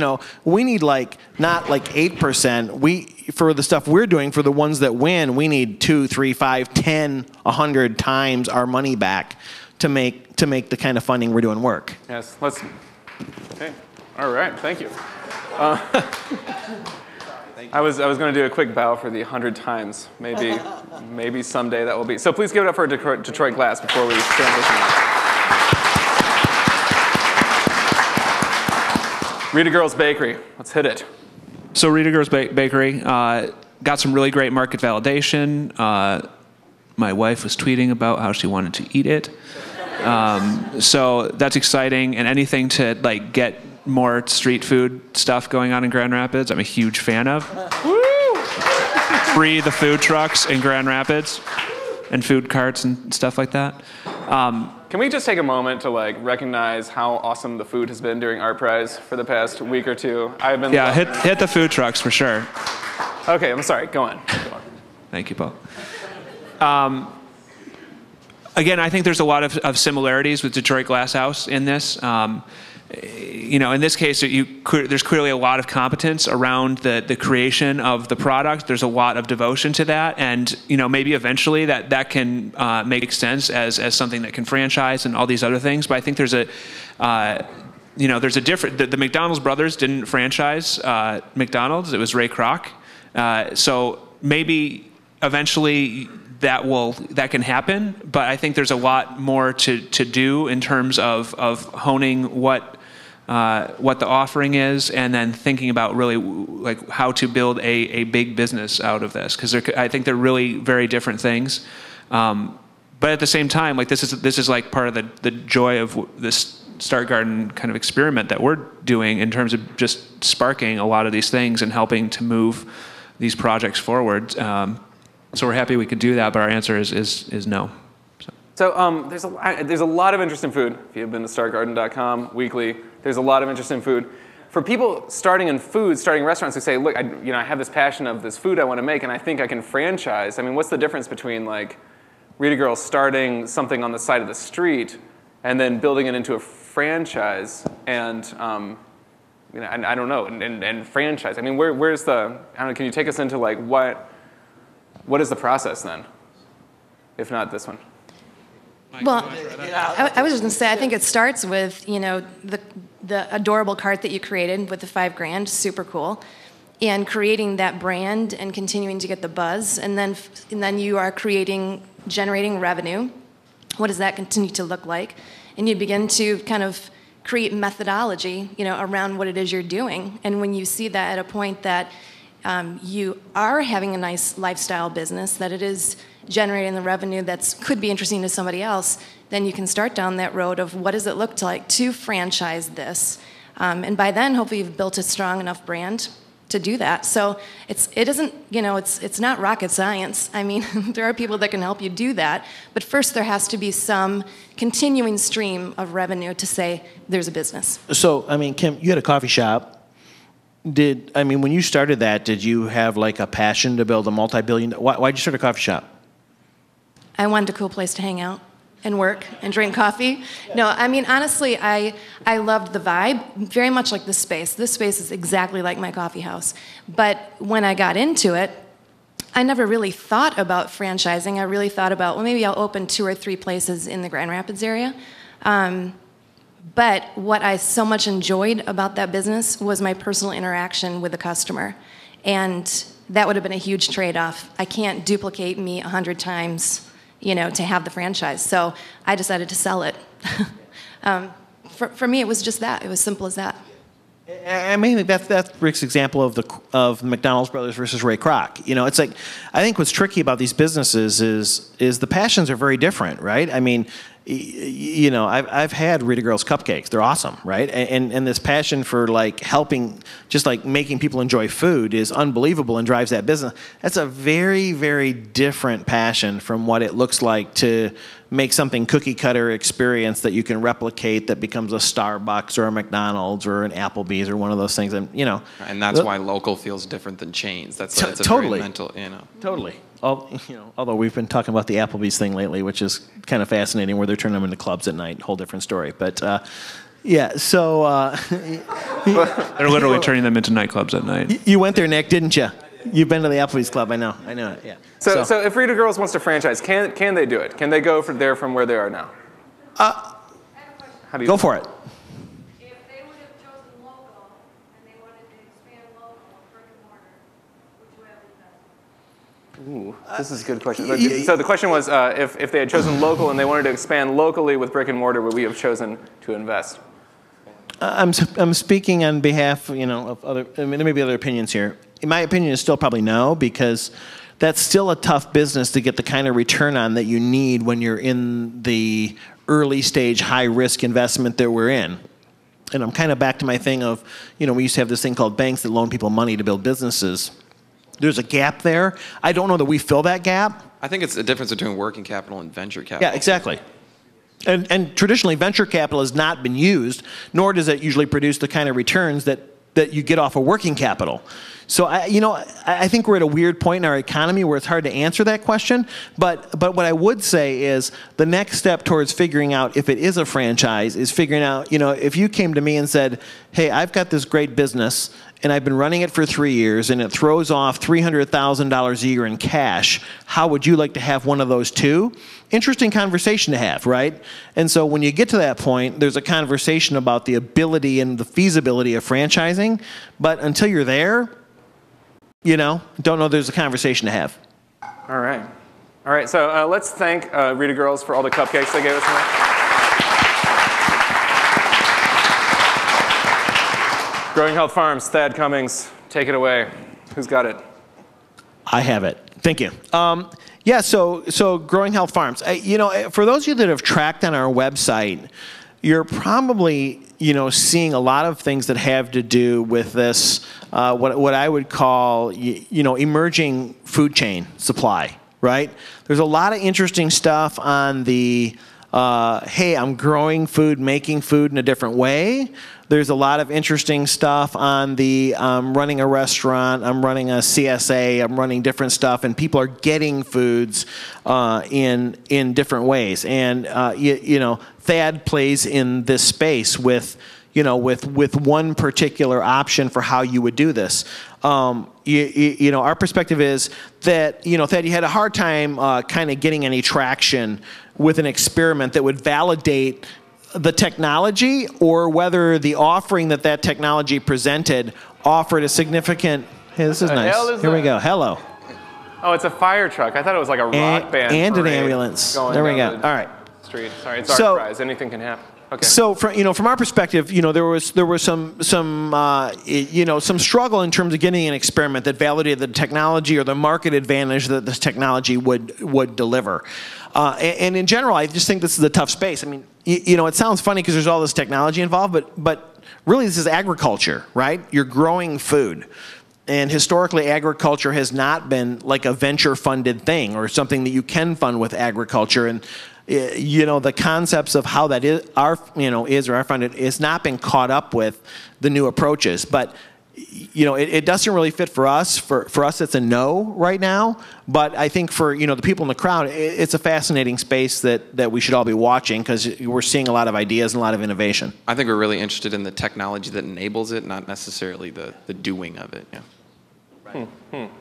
like not like 8%. For the stuff we're doing, for the ones that win, we need 2, 3, 5, 10, 100 times our money back to make the kind of funding we're doing work.
Yes. Okay. All right. Thank you. I was going to do a quick bow for the 100 times. Maybe someday that will be. So please give it up for Detroit Glass before we transition. Rita Girls Bakery, let's hit it.
So Rita Girls Bakery got some really great market validation. My wife was tweeting about how she wanted to eat it. So that's exciting, and anything to like get more street food stuff going on in Grand Rapids, I'm a huge fan of. Free the food trucks in Grand Rapids and food carts and stuff like that.
Can we just take a moment to like recognize how awesome the food has been during Art Prize for the past week or two? I've been
hit the food trucks for sure.
Okay, I'm sorry. Go on.
Thank you, Paul. Again, I think there's a lot of similarities with Detroit Glass House in this. In this case, there's clearly a lot of competence around the creation of the product. There's a lot of devotion to that, and maybe eventually that can make sense as something that can franchise and all these other things. But I think there's a different. The McDonald's brothers didn't franchise McDonald's. It was Ray Kroc. So maybe eventually that can happen, but I think there's a lot more to do in terms of honing what the offering is, and then thinking about really like how to build a big business out of this, because I think they're really very different things. But at the same time, like this is like part of the joy of this Start Garden kind of experiment that we're doing in terms of just sparking a lot of these things and helping to move these projects forward. So we're happy we could do that, but our answer is no.
So there's a lot of interest in food. If you've been to startgarden.com weekly, there's a lot of interest in food. For people starting in food, starting restaurants, who say, look, I have this passion of this food I want to make, and I think I can franchise. I mean, what's the difference between like Rita Girls starting something on the side of the street and then building it into a franchise and I don't know, and franchise? I mean, where's the? I don't know. Can you take us into like what is the process then, if not this one?
Well, I was just going to say, I think it starts with, the adorable cart that you created with the $5,000, super cool, and creating that brand and continuing to get the buzz, and then you are generating revenue. What does that continue to look like? And you begin to kind of create methodology, around what it is you're doing. And when you see that at a point that you are having a nice lifestyle business, that it is generating the revenue that could be interesting to somebody else, then you can start down that road of what does it look like to franchise this. And by then, hopefully you've built a strong enough brand to do that. So it's not rocket science. I mean, there are people that can help you do that, but first there has to be some continuing stream of revenue to say there's a business.
So, I mean, Kim, you had a coffee shop. When you started that, did you have like a passion to build a multi-billion? Why'd you start a coffee shop?
I wanted a cool place to hang out and work and drink coffee. No, I mean, honestly, I loved the vibe, very much like this space. This space is exactly like my coffee house. But when I got into it, I never really thought about franchising. I really thought about, well, maybe I'll open 2 or 3 places in the Grand Rapids area. But what I so much enjoyed about that business was my personal interaction with the customer. And that would have been a huge trade-off. I can't duplicate me 100 times, to have the franchise. So I decided to sell it. For me, it was just that. It was simple as that.
I mean, that's Rick's example of McDonald's Brothers versus Ray Kroc. It's like, I think what's tricky about these businesses is the passions are very different, right? I mean, I've had Rita Girls cupcakes. They're awesome, right? And this passion for like helping, just like making people enjoy food is unbelievable and drives that business. That's a very, very different passion from what it looks like to make something cookie cutter experience that you can replicate that becomes a Starbucks or a McDonald's or an Applebee's or one of those things. And
and that's why local feels different than chains. That's a
totally
very mental,
Totally. Although we've been talking about the Applebee's thing lately, which is kind of fascinating, where they're turning them into clubs at night. Whole different story. But yeah, so
they're literally turning them into nightclubs at night.
You went there, Nick, didn't you? You've been to the Applebee's club. I know it. Yeah.
So if Rita Girls wants to franchise, can they do it? Can they go there from where they are now?
How do you go for it?
Ooh, this is a good question. So the question was, if they had chosen local and they wanted to expand locally with brick and mortar, would we have chosen to invest?
I'm speaking on behalf, of other. I mean, there may be other opinions here. In my opinion, is still probably no, because that's still a tough business to get the kind of return on that you need when you're in the early stage, high risk investment that we're in. And I'm kind of back to my thing of, we used to have this thing called banks that loan people money to build businesses. There's a gap there. I don't know that we fill that gap.
I think it's a difference between working capital and venture capital.
Yeah, exactly. And traditionally, venture capital has not been used, nor does it usually produce the kind of returns that you get off of working capital. So I think we're at a weird point in our economy where it's hard to answer that question. But what I would say is the next step towards figuring out if it is a franchise is figuring out, if you came to me and said, hey, I've got this great business and I've been running it for 3 years and it throws off $300,000 a year in cash, how would you like to have one of those too? Interesting conversation to have, right? And so when you get to that point, there's a conversation about the ability and the feasibility of franchising. But until you're there, don't know there's a conversation to have.
All right. So let's thank Rita Girls for all the cupcakes they gave us tonight. Growing Health Farms, Thad Cummings, take it away. Who's got it?
I have it. Thank you. Yeah, so Growing Health Farms. For those of you that have tracked on our website, you're probably seeing a lot of things that have to do with this what I would call emerging food chain supply, right? There's a lot of interesting stuff on the hey, I'm growing food, making food in a different way. There's a lot of interesting stuff on the I'm running a restaurant, I'm running a CSA, I'm running different stuff, and people are getting foods in different ways. And Thad plays in this space with one particular option for how you would do this. Our perspective is that Thad, you had a hard time kind of getting any traction with an experiment that would validate the technology, or whether the offering that technology presented offered a significant. Hey, this is nice. Here we go. Hello.
Oh, it's a fire truck. I thought it was like a rock band
and an ambulance. There we go. All right.
Street. Sorry, it's our prize. Anything can happen. Okay.
So, from our perspective, there was some struggle in terms of getting an experiment that validated the technology or the market advantage that this technology would deliver. And in general, I just think this is a tough space. I mean, it sounds funny because there's all this technology involved, but really this is agriculture, right? You're growing food. And historically, agriculture has not been like a venture-funded thing or something that you can fund with agriculture. And the concepts of how that is funded has not been caught up with the new approaches. But it doesn't really fit for us. For us, it's a no right now. But I think for the people in the crowd, it's a fascinating space that we should all be watching because we're seeing a lot of ideas and a lot of innovation.
I think we're really interested in the technology that enables it, not necessarily the doing of it. Yeah.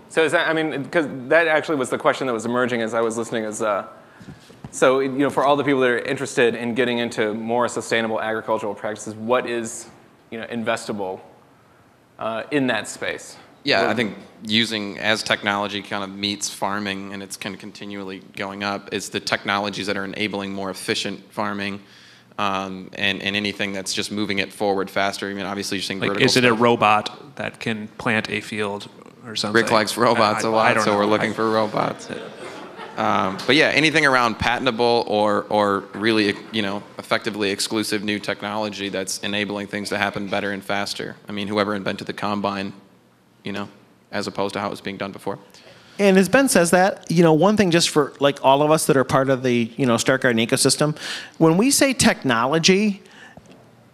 So is that, because that actually was the question that was emerging as I was listening. So for all the people that are interested in getting into more sustainable agricultural practices, what is investable in that space?
Yeah, I think using as technology kind of meets farming and it's kind of continually going up, it's the technologies that are enabling more efficient farming and anything that's just moving it forward faster. Obviously you're seeing vertical
is it a
stuff.
robot that can plant a field or something?
Rick likes robots a lot, so we're looking
for
for robots. But yeah, anything around patentable or really, effectively exclusive new technology that's enabling things to happen better and faster. Whoever invented the combine, as opposed to how it was being done before.
And as Ben says that, one thing just for like all of us that are part of the, Start Garden ecosystem, when we say technology,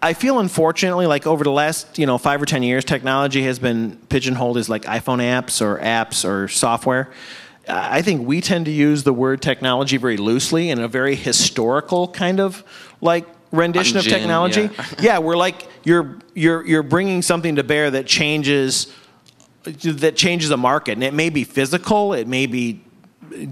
I feel unfortunately like over the last 5 or 10 years, technology has been pigeonholed as like iPhone apps or software. I think we tend to use the word technology very loosely in a very historical kind of like rendition of technology. Yeah, we're like you're bringing something to bear that changes a market, and it may be physical, it may be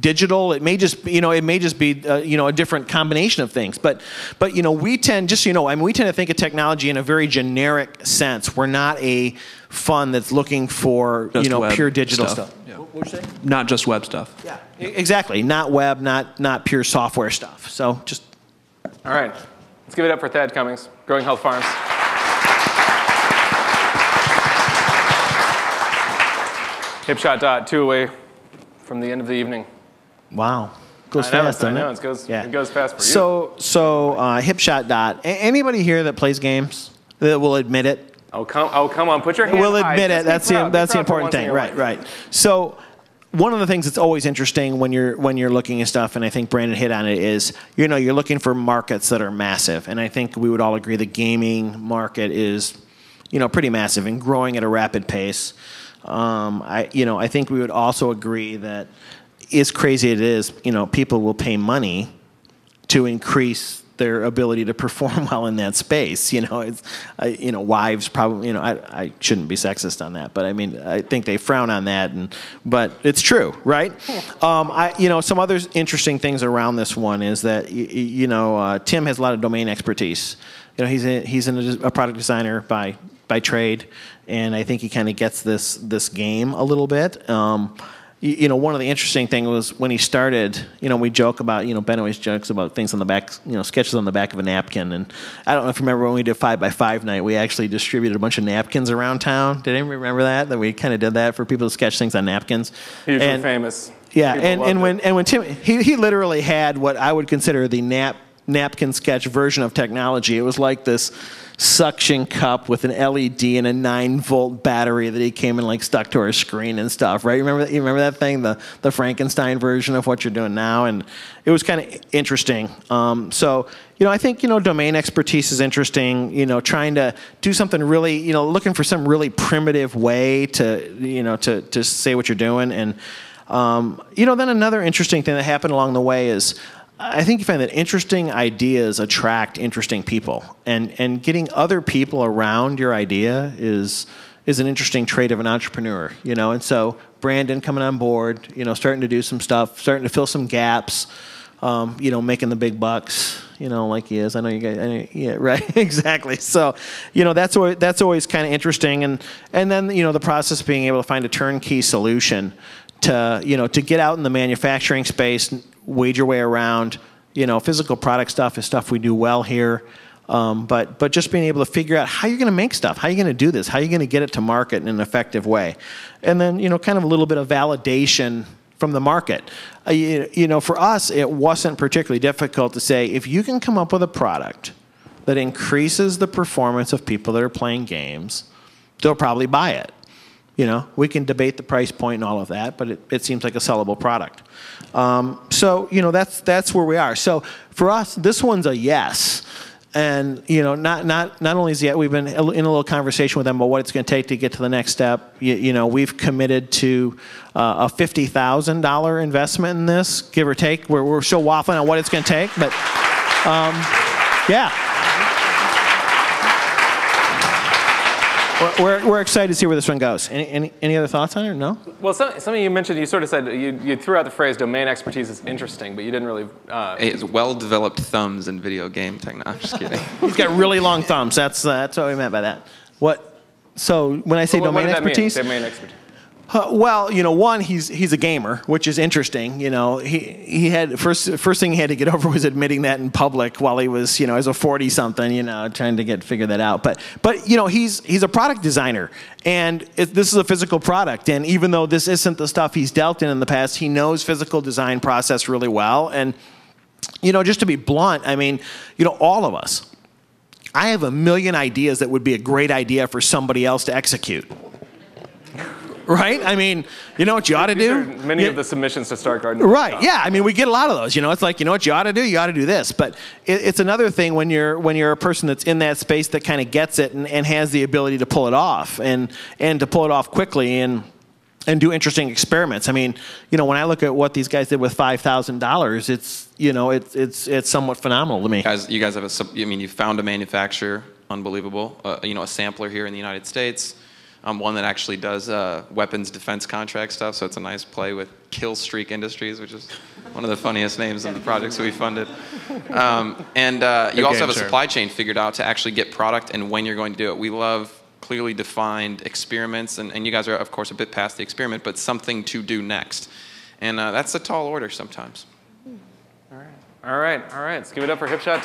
digital, it may just be a different combination of things. But we tend we tend to think of technology in a very generic sense. We're not a fund that's looking for
Just
pure digital
stuff.
stuff.
Yeah.
What would you say?
Not just web stuff.
Yeah, exactly. Not web, not pure software stuff. So just.
All right, let's give it up for Thad Cummings, Growing Health Farms. Hipshot 2 away from the end of the evening.
Wow. Goes
I know,
fast, doesn't
I know,
it?
it goes fast for you.
So Hipshot. Anybody here that plays games that will admit it?
Oh come on, put your hand
We'll
high.
admit
Just
it.
be
That's
proud.
the
Be proud for
important
once in
thing.
your life.
Right. So one of the things that's always interesting when you're looking at stuff, and I think Brandon hit on it, is you're looking for markets that are massive, and I think we would all agree the gaming market is pretty massive and growing at a rapid pace. I think we would also agree that, as crazy it is, people will pay money to increase their ability to perform well in that space. Wives probably. I shouldn't be sexist on that, but I think they frown on that, but it's true, right? Some other interesting things around this one is that Tim has a lot of domain expertise. He's a product designer by trade, and I think he kind of gets this game a little bit. One of the interesting things was when he started, we joke about, Ben always jokes about things on the back, sketches on the back of a napkin. And I don't know if you remember when we did 5x5 night, we actually distributed a bunch of napkins around town. Did anyone remember that? That we kind of did that for people to sketch things on napkins.
Hugely famous.
Yeah,
People
and
loved
when Tim, he literally had what I would consider the napkin sketch version of technology. It was like this suction cup with an LED and a 9-volt battery that he came and stuck to our screen and stuff, right? You remember that thing, the Frankenstein version of what you're doing now, and it was kind of interesting. I think domain expertise is interesting. Trying to do something really, looking for some really primitive way to say what you're doing, and then another interesting thing that happened along the way is, I think you find that interesting ideas attract interesting people, and getting other people around your idea is an interesting trait of an entrepreneur, And so Brandon coming on board, starting to do some stuff, starting to fill some gaps, making the big bucks, like he is. I know you guys, yeah, right, exactly. So, that's always kind of interesting, and then the process of being able to find a turnkey solution to get out in the manufacturing space, wade your way around. Physical product stuff is stuff we do well here, but just being able to figure out how you're going to make stuff, how you're going to do this, how you're going to get it to market in an effective way, and then kind of a little bit of validation from the market. For us, it wasn't particularly difficult to say, if you can come up with a product that increases the performance of people that are playing games, they'll probably buy it. We can debate the price point and all of that, but it seems like a sellable product. That's where we are. So for us, this one's a yes. And not only is we've been in a little conversation with them about what it's going to take to get to the next step. We've committed to a $50,000 investment in this, give or take. We're still waffling on what it's going to take, but yeah. We're excited to see where this one goes. Any other thoughts on it or no?
Well, something you mentioned, you sort of said, you threw out the phrase domain expertise is interesting, but you didn't really...
It's well-developed thumbs in video game technology. I'm just kidding.
He's got really long thumbs. That's what we meant by that. So when I say domain expertise...
Domain expertise.
Well, one, he's a gamer, which is interesting. He had first thing he had to get over was admitting that in public while he was, as a 40-something, trying to figure that out. But he's a product designer, and this is a physical product. And even though this isn't the stuff he's dealt in the past, he knows physical design process really well. And just to be blunt, I mean, all of us, I have a million ideas that would be a great idea for somebody else to execute. Right? I mean, you know what you ought to do?
Many of the submissions to Start Garden.
Right. Yeah. I mean, we get a lot of those. It's like, what you ought to do? You ought to do this. But it's another thing when you're a person that's in that space that kind of gets it and has the ability to pull it off and to pull it off quickly and do interesting experiments. I mean, when I look at what these guys did with $5,000, it's somewhat phenomenal to me.
You guys have you found a manufacturer, unbelievable. A sampler here in the United States. One that actually does weapons defense contract stuff, so it's a nice play with Kill Streak Industries, which is one of the funniest names of the projects that we funded. You also have a supply chain figured out to actually get product and when you're going to do it. We love clearly defined experiments, and you guys are, of course, a bit past the experiment, but something to do next. And that's a tall order sometimes.
All right. Let's give it up for Hipshot.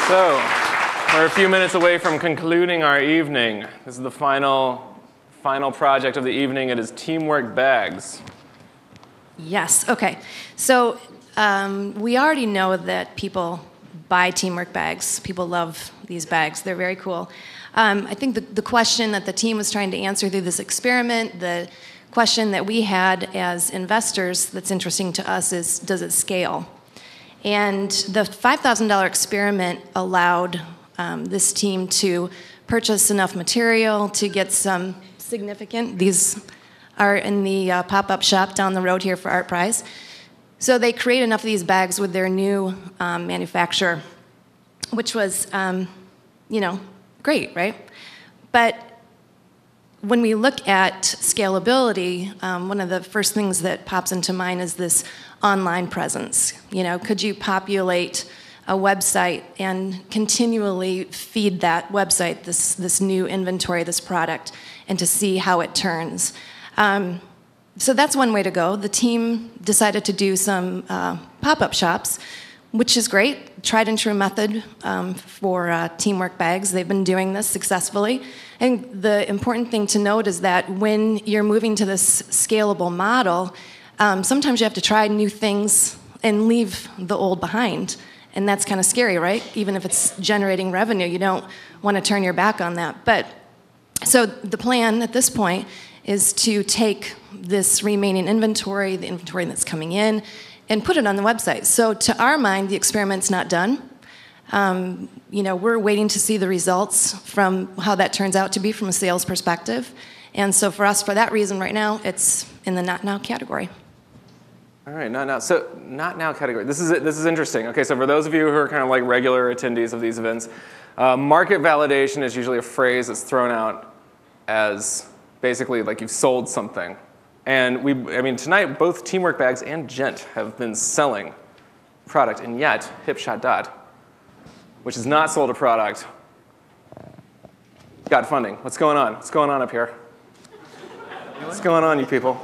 So, we're a few minutes away from concluding our evening. This is the final project of the evening. It is Teamwork Bags.
Yes. Okay. So we already know that people buy Teamwork bags. People love these bags. They're very cool. I think the question that the team was trying to answer through this experiment, the question that we had as investors that's interesting to us is, does it scale? And the $5,000 experiment allowed this team to purchase enough material to get some significant, these are in the pop-up shop down the road here for Art Prize. So they create enough of these bags with their new manufacturer, which was, great, right? But when we look at scalability, one of the first things that pops into mind is this online presence. Could you populate a website and continually feed that website this new inventory, this product, and to see how it turns? So that's one way to go. The team decided to do some pop-up shops, which is great. Tried and true method for Teamwork bags. They've been doing this successfully. And the important thing to note is that when you're moving to this scalable model, sometimes you have to try new things and leave the old behind. And that's kind of scary, right? Even if it's generating revenue, you don't want to turn your back on that. But so the plan at this point is to take this remaining inventory, the inventory that's coming in, and put it on the website. So to our mind, the experiment's not done. We're waiting to see the results from how that turns out to be from a sales perspective. And so for us, for that reason, right now, it's in the not now category.
All right, not now. So not now category. This is interesting. Okay, so for those of you who are kind of like regular attendees of these events, market validation is usually a phrase that's thrown out as basically like you've sold something. And tonight both Teamwork Bags and Gent have been selling product, and yet Hipshot, which has not sold a product, got funding. What's going on? What's going on up here? What's going on, you people?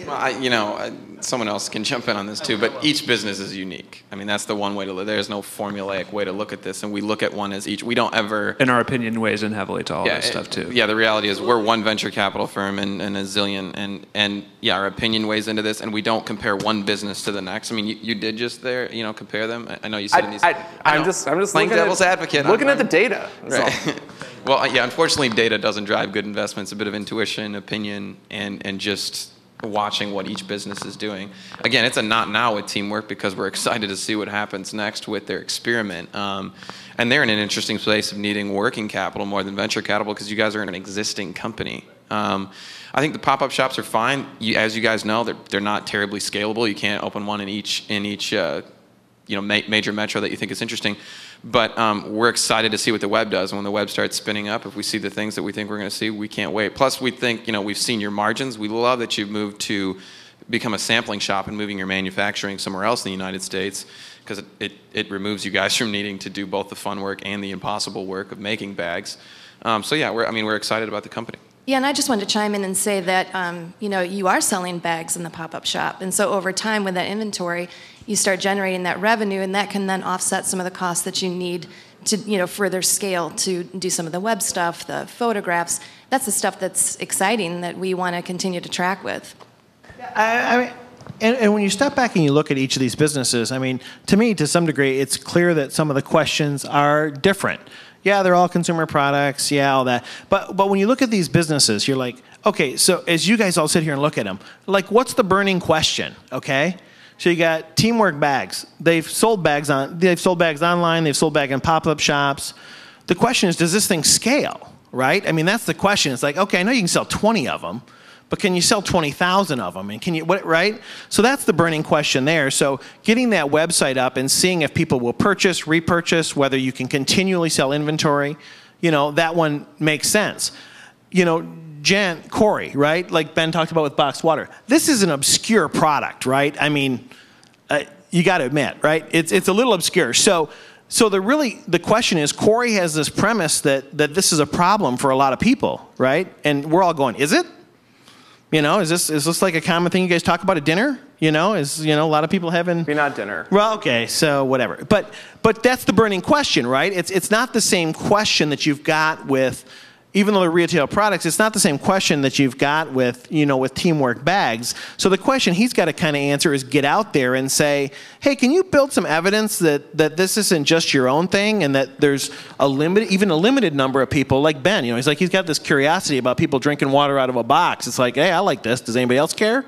Well, someone else can jump in on this too, but each business is unique. I mean, that's the one way to look. There's no formulaic way to look at this, and we look at one as each. We don't ever...
In our opinion, weighs in heavily to all this stuff too.
Yeah, the reality is we're one venture capital firm and a zillion, and yeah, our opinion weighs into this, and we don't compare one business to the next. I mean, you did just there, compare them. I know you said in these...
I'm just
playing devil's advocate.
Looking at the data.
Right. Well, yeah, unfortunately, data doesn't drive good investments. A bit of intuition, opinion, and just watching what each business is doing. Again, it's a not now with Teamwork because we're excited to see what happens next with their experiment. And they're in an interesting place of needing working capital more than venture capital because you guys are in an existing company. I think the pop-up shops are fine. As you guys know, they're not terribly scalable. You can't open one in each major metro that you think is interesting. But we're excited to see what the web does. And when the web starts spinning up, if we see the things that we think we're going to see, we can't wait. Plus, we think, we've seen your margins. We love that you've moved to become a sampling shop and moving your manufacturing somewhere else in the United States because it removes you guys from needing to do both the fun work and the impossible work of making bags. So yeah, we're excited about the company.
Yeah, and I just wanted to chime in and say that, you are selling bags in the pop-up shop. And so over time with that inventory, you start generating that revenue, and that can then offset some of the costs that you need to, further scale to do some of the web stuff, the photographs. That's the stuff that's exciting that we want to continue to track with.
And when you step back and you look at each of these businesses, to me, to some degree, it's clear that some of the questions are different. Yeah, they're all consumer products, yeah, all that. But when you look at these businesses, you're like, okay, so as you guys all sit here and look at them, like, what's the burning question, okay? So you got Teamwork bags. They've sold bags online, they've sold bags in pop-up shops. The question is, does this thing scale, right? That's the question. It's like, okay, I know you can sell 20 of them, but can you sell 20,000 of them? And can you, right? So that's the burning question there. So getting that website up and seeing if people will purchase, repurchase, whether you can continually sell inventory, that one makes sense. Jen, Corey, right? Like Ben talked about with boxed water. This is an obscure product, right? You got to admit, right? It's a little obscure. So the question is, Corey has this premise that this is a problem for a lot of people, right? And we're all going, is it? Is this like a common thing you guys talk about at dinner? A lot of people having...
Maybe not dinner.
Well, okay, so whatever. But that's the burning question, right? It's not the same question that you've got with... Even though they're retail products, it's not the same question that you've got with, with Teamwork bags. So the question he's got to kind of answer is get out there and say, hey, can you build some evidence that this isn't just your own thing and that there's even a limited number of people like Ben, he's got this curiosity about people drinking water out of a box. It's like, hey, I like this. Does anybody else care?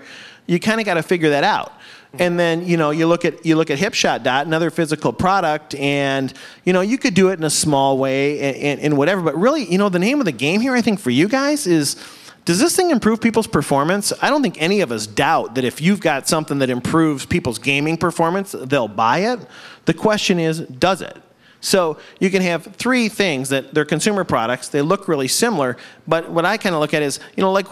You kind of got to figure that out. And then, you look at Hipshot, another physical product, and, you could do it in a small way and whatever. But really, the name of the game here, I think, for you guys is, does this thing improve people's performance? I don't think any of us doubt that if you've got something that improves people's gaming performance, they'll buy it. The question is, does it? So you can have three things that they're consumer products. They look really similar, but what I kind of look at is,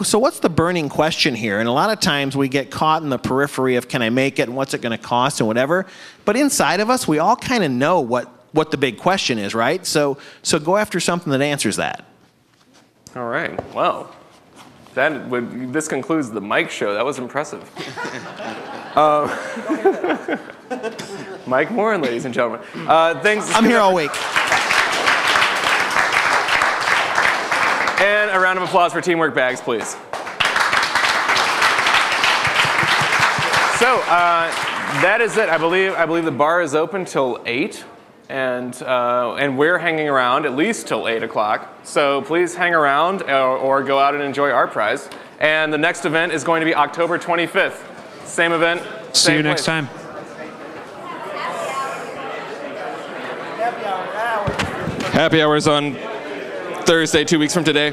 so what's the burning question here? And a lot of times we get caught in the periphery of can I make it and what's it going to cost and whatever. But inside of us, we all kind of know what the big question is, right? So go after something that answers that.
All right. Well, this concludes the Mike show. That was impressive. Mike Morin, ladies and gentlemen. Thanks.
I'm here all week.
And a round of applause for Teamwork bags, please. So that is it. I believe the bar is open till 8, and we're hanging around at least till 8 o'clock. So please hang around or go out and enjoy our prize. And the next event is going to be October 25th. Same event.
See you next time.
Happy hours on Thursday, 2 weeks from today.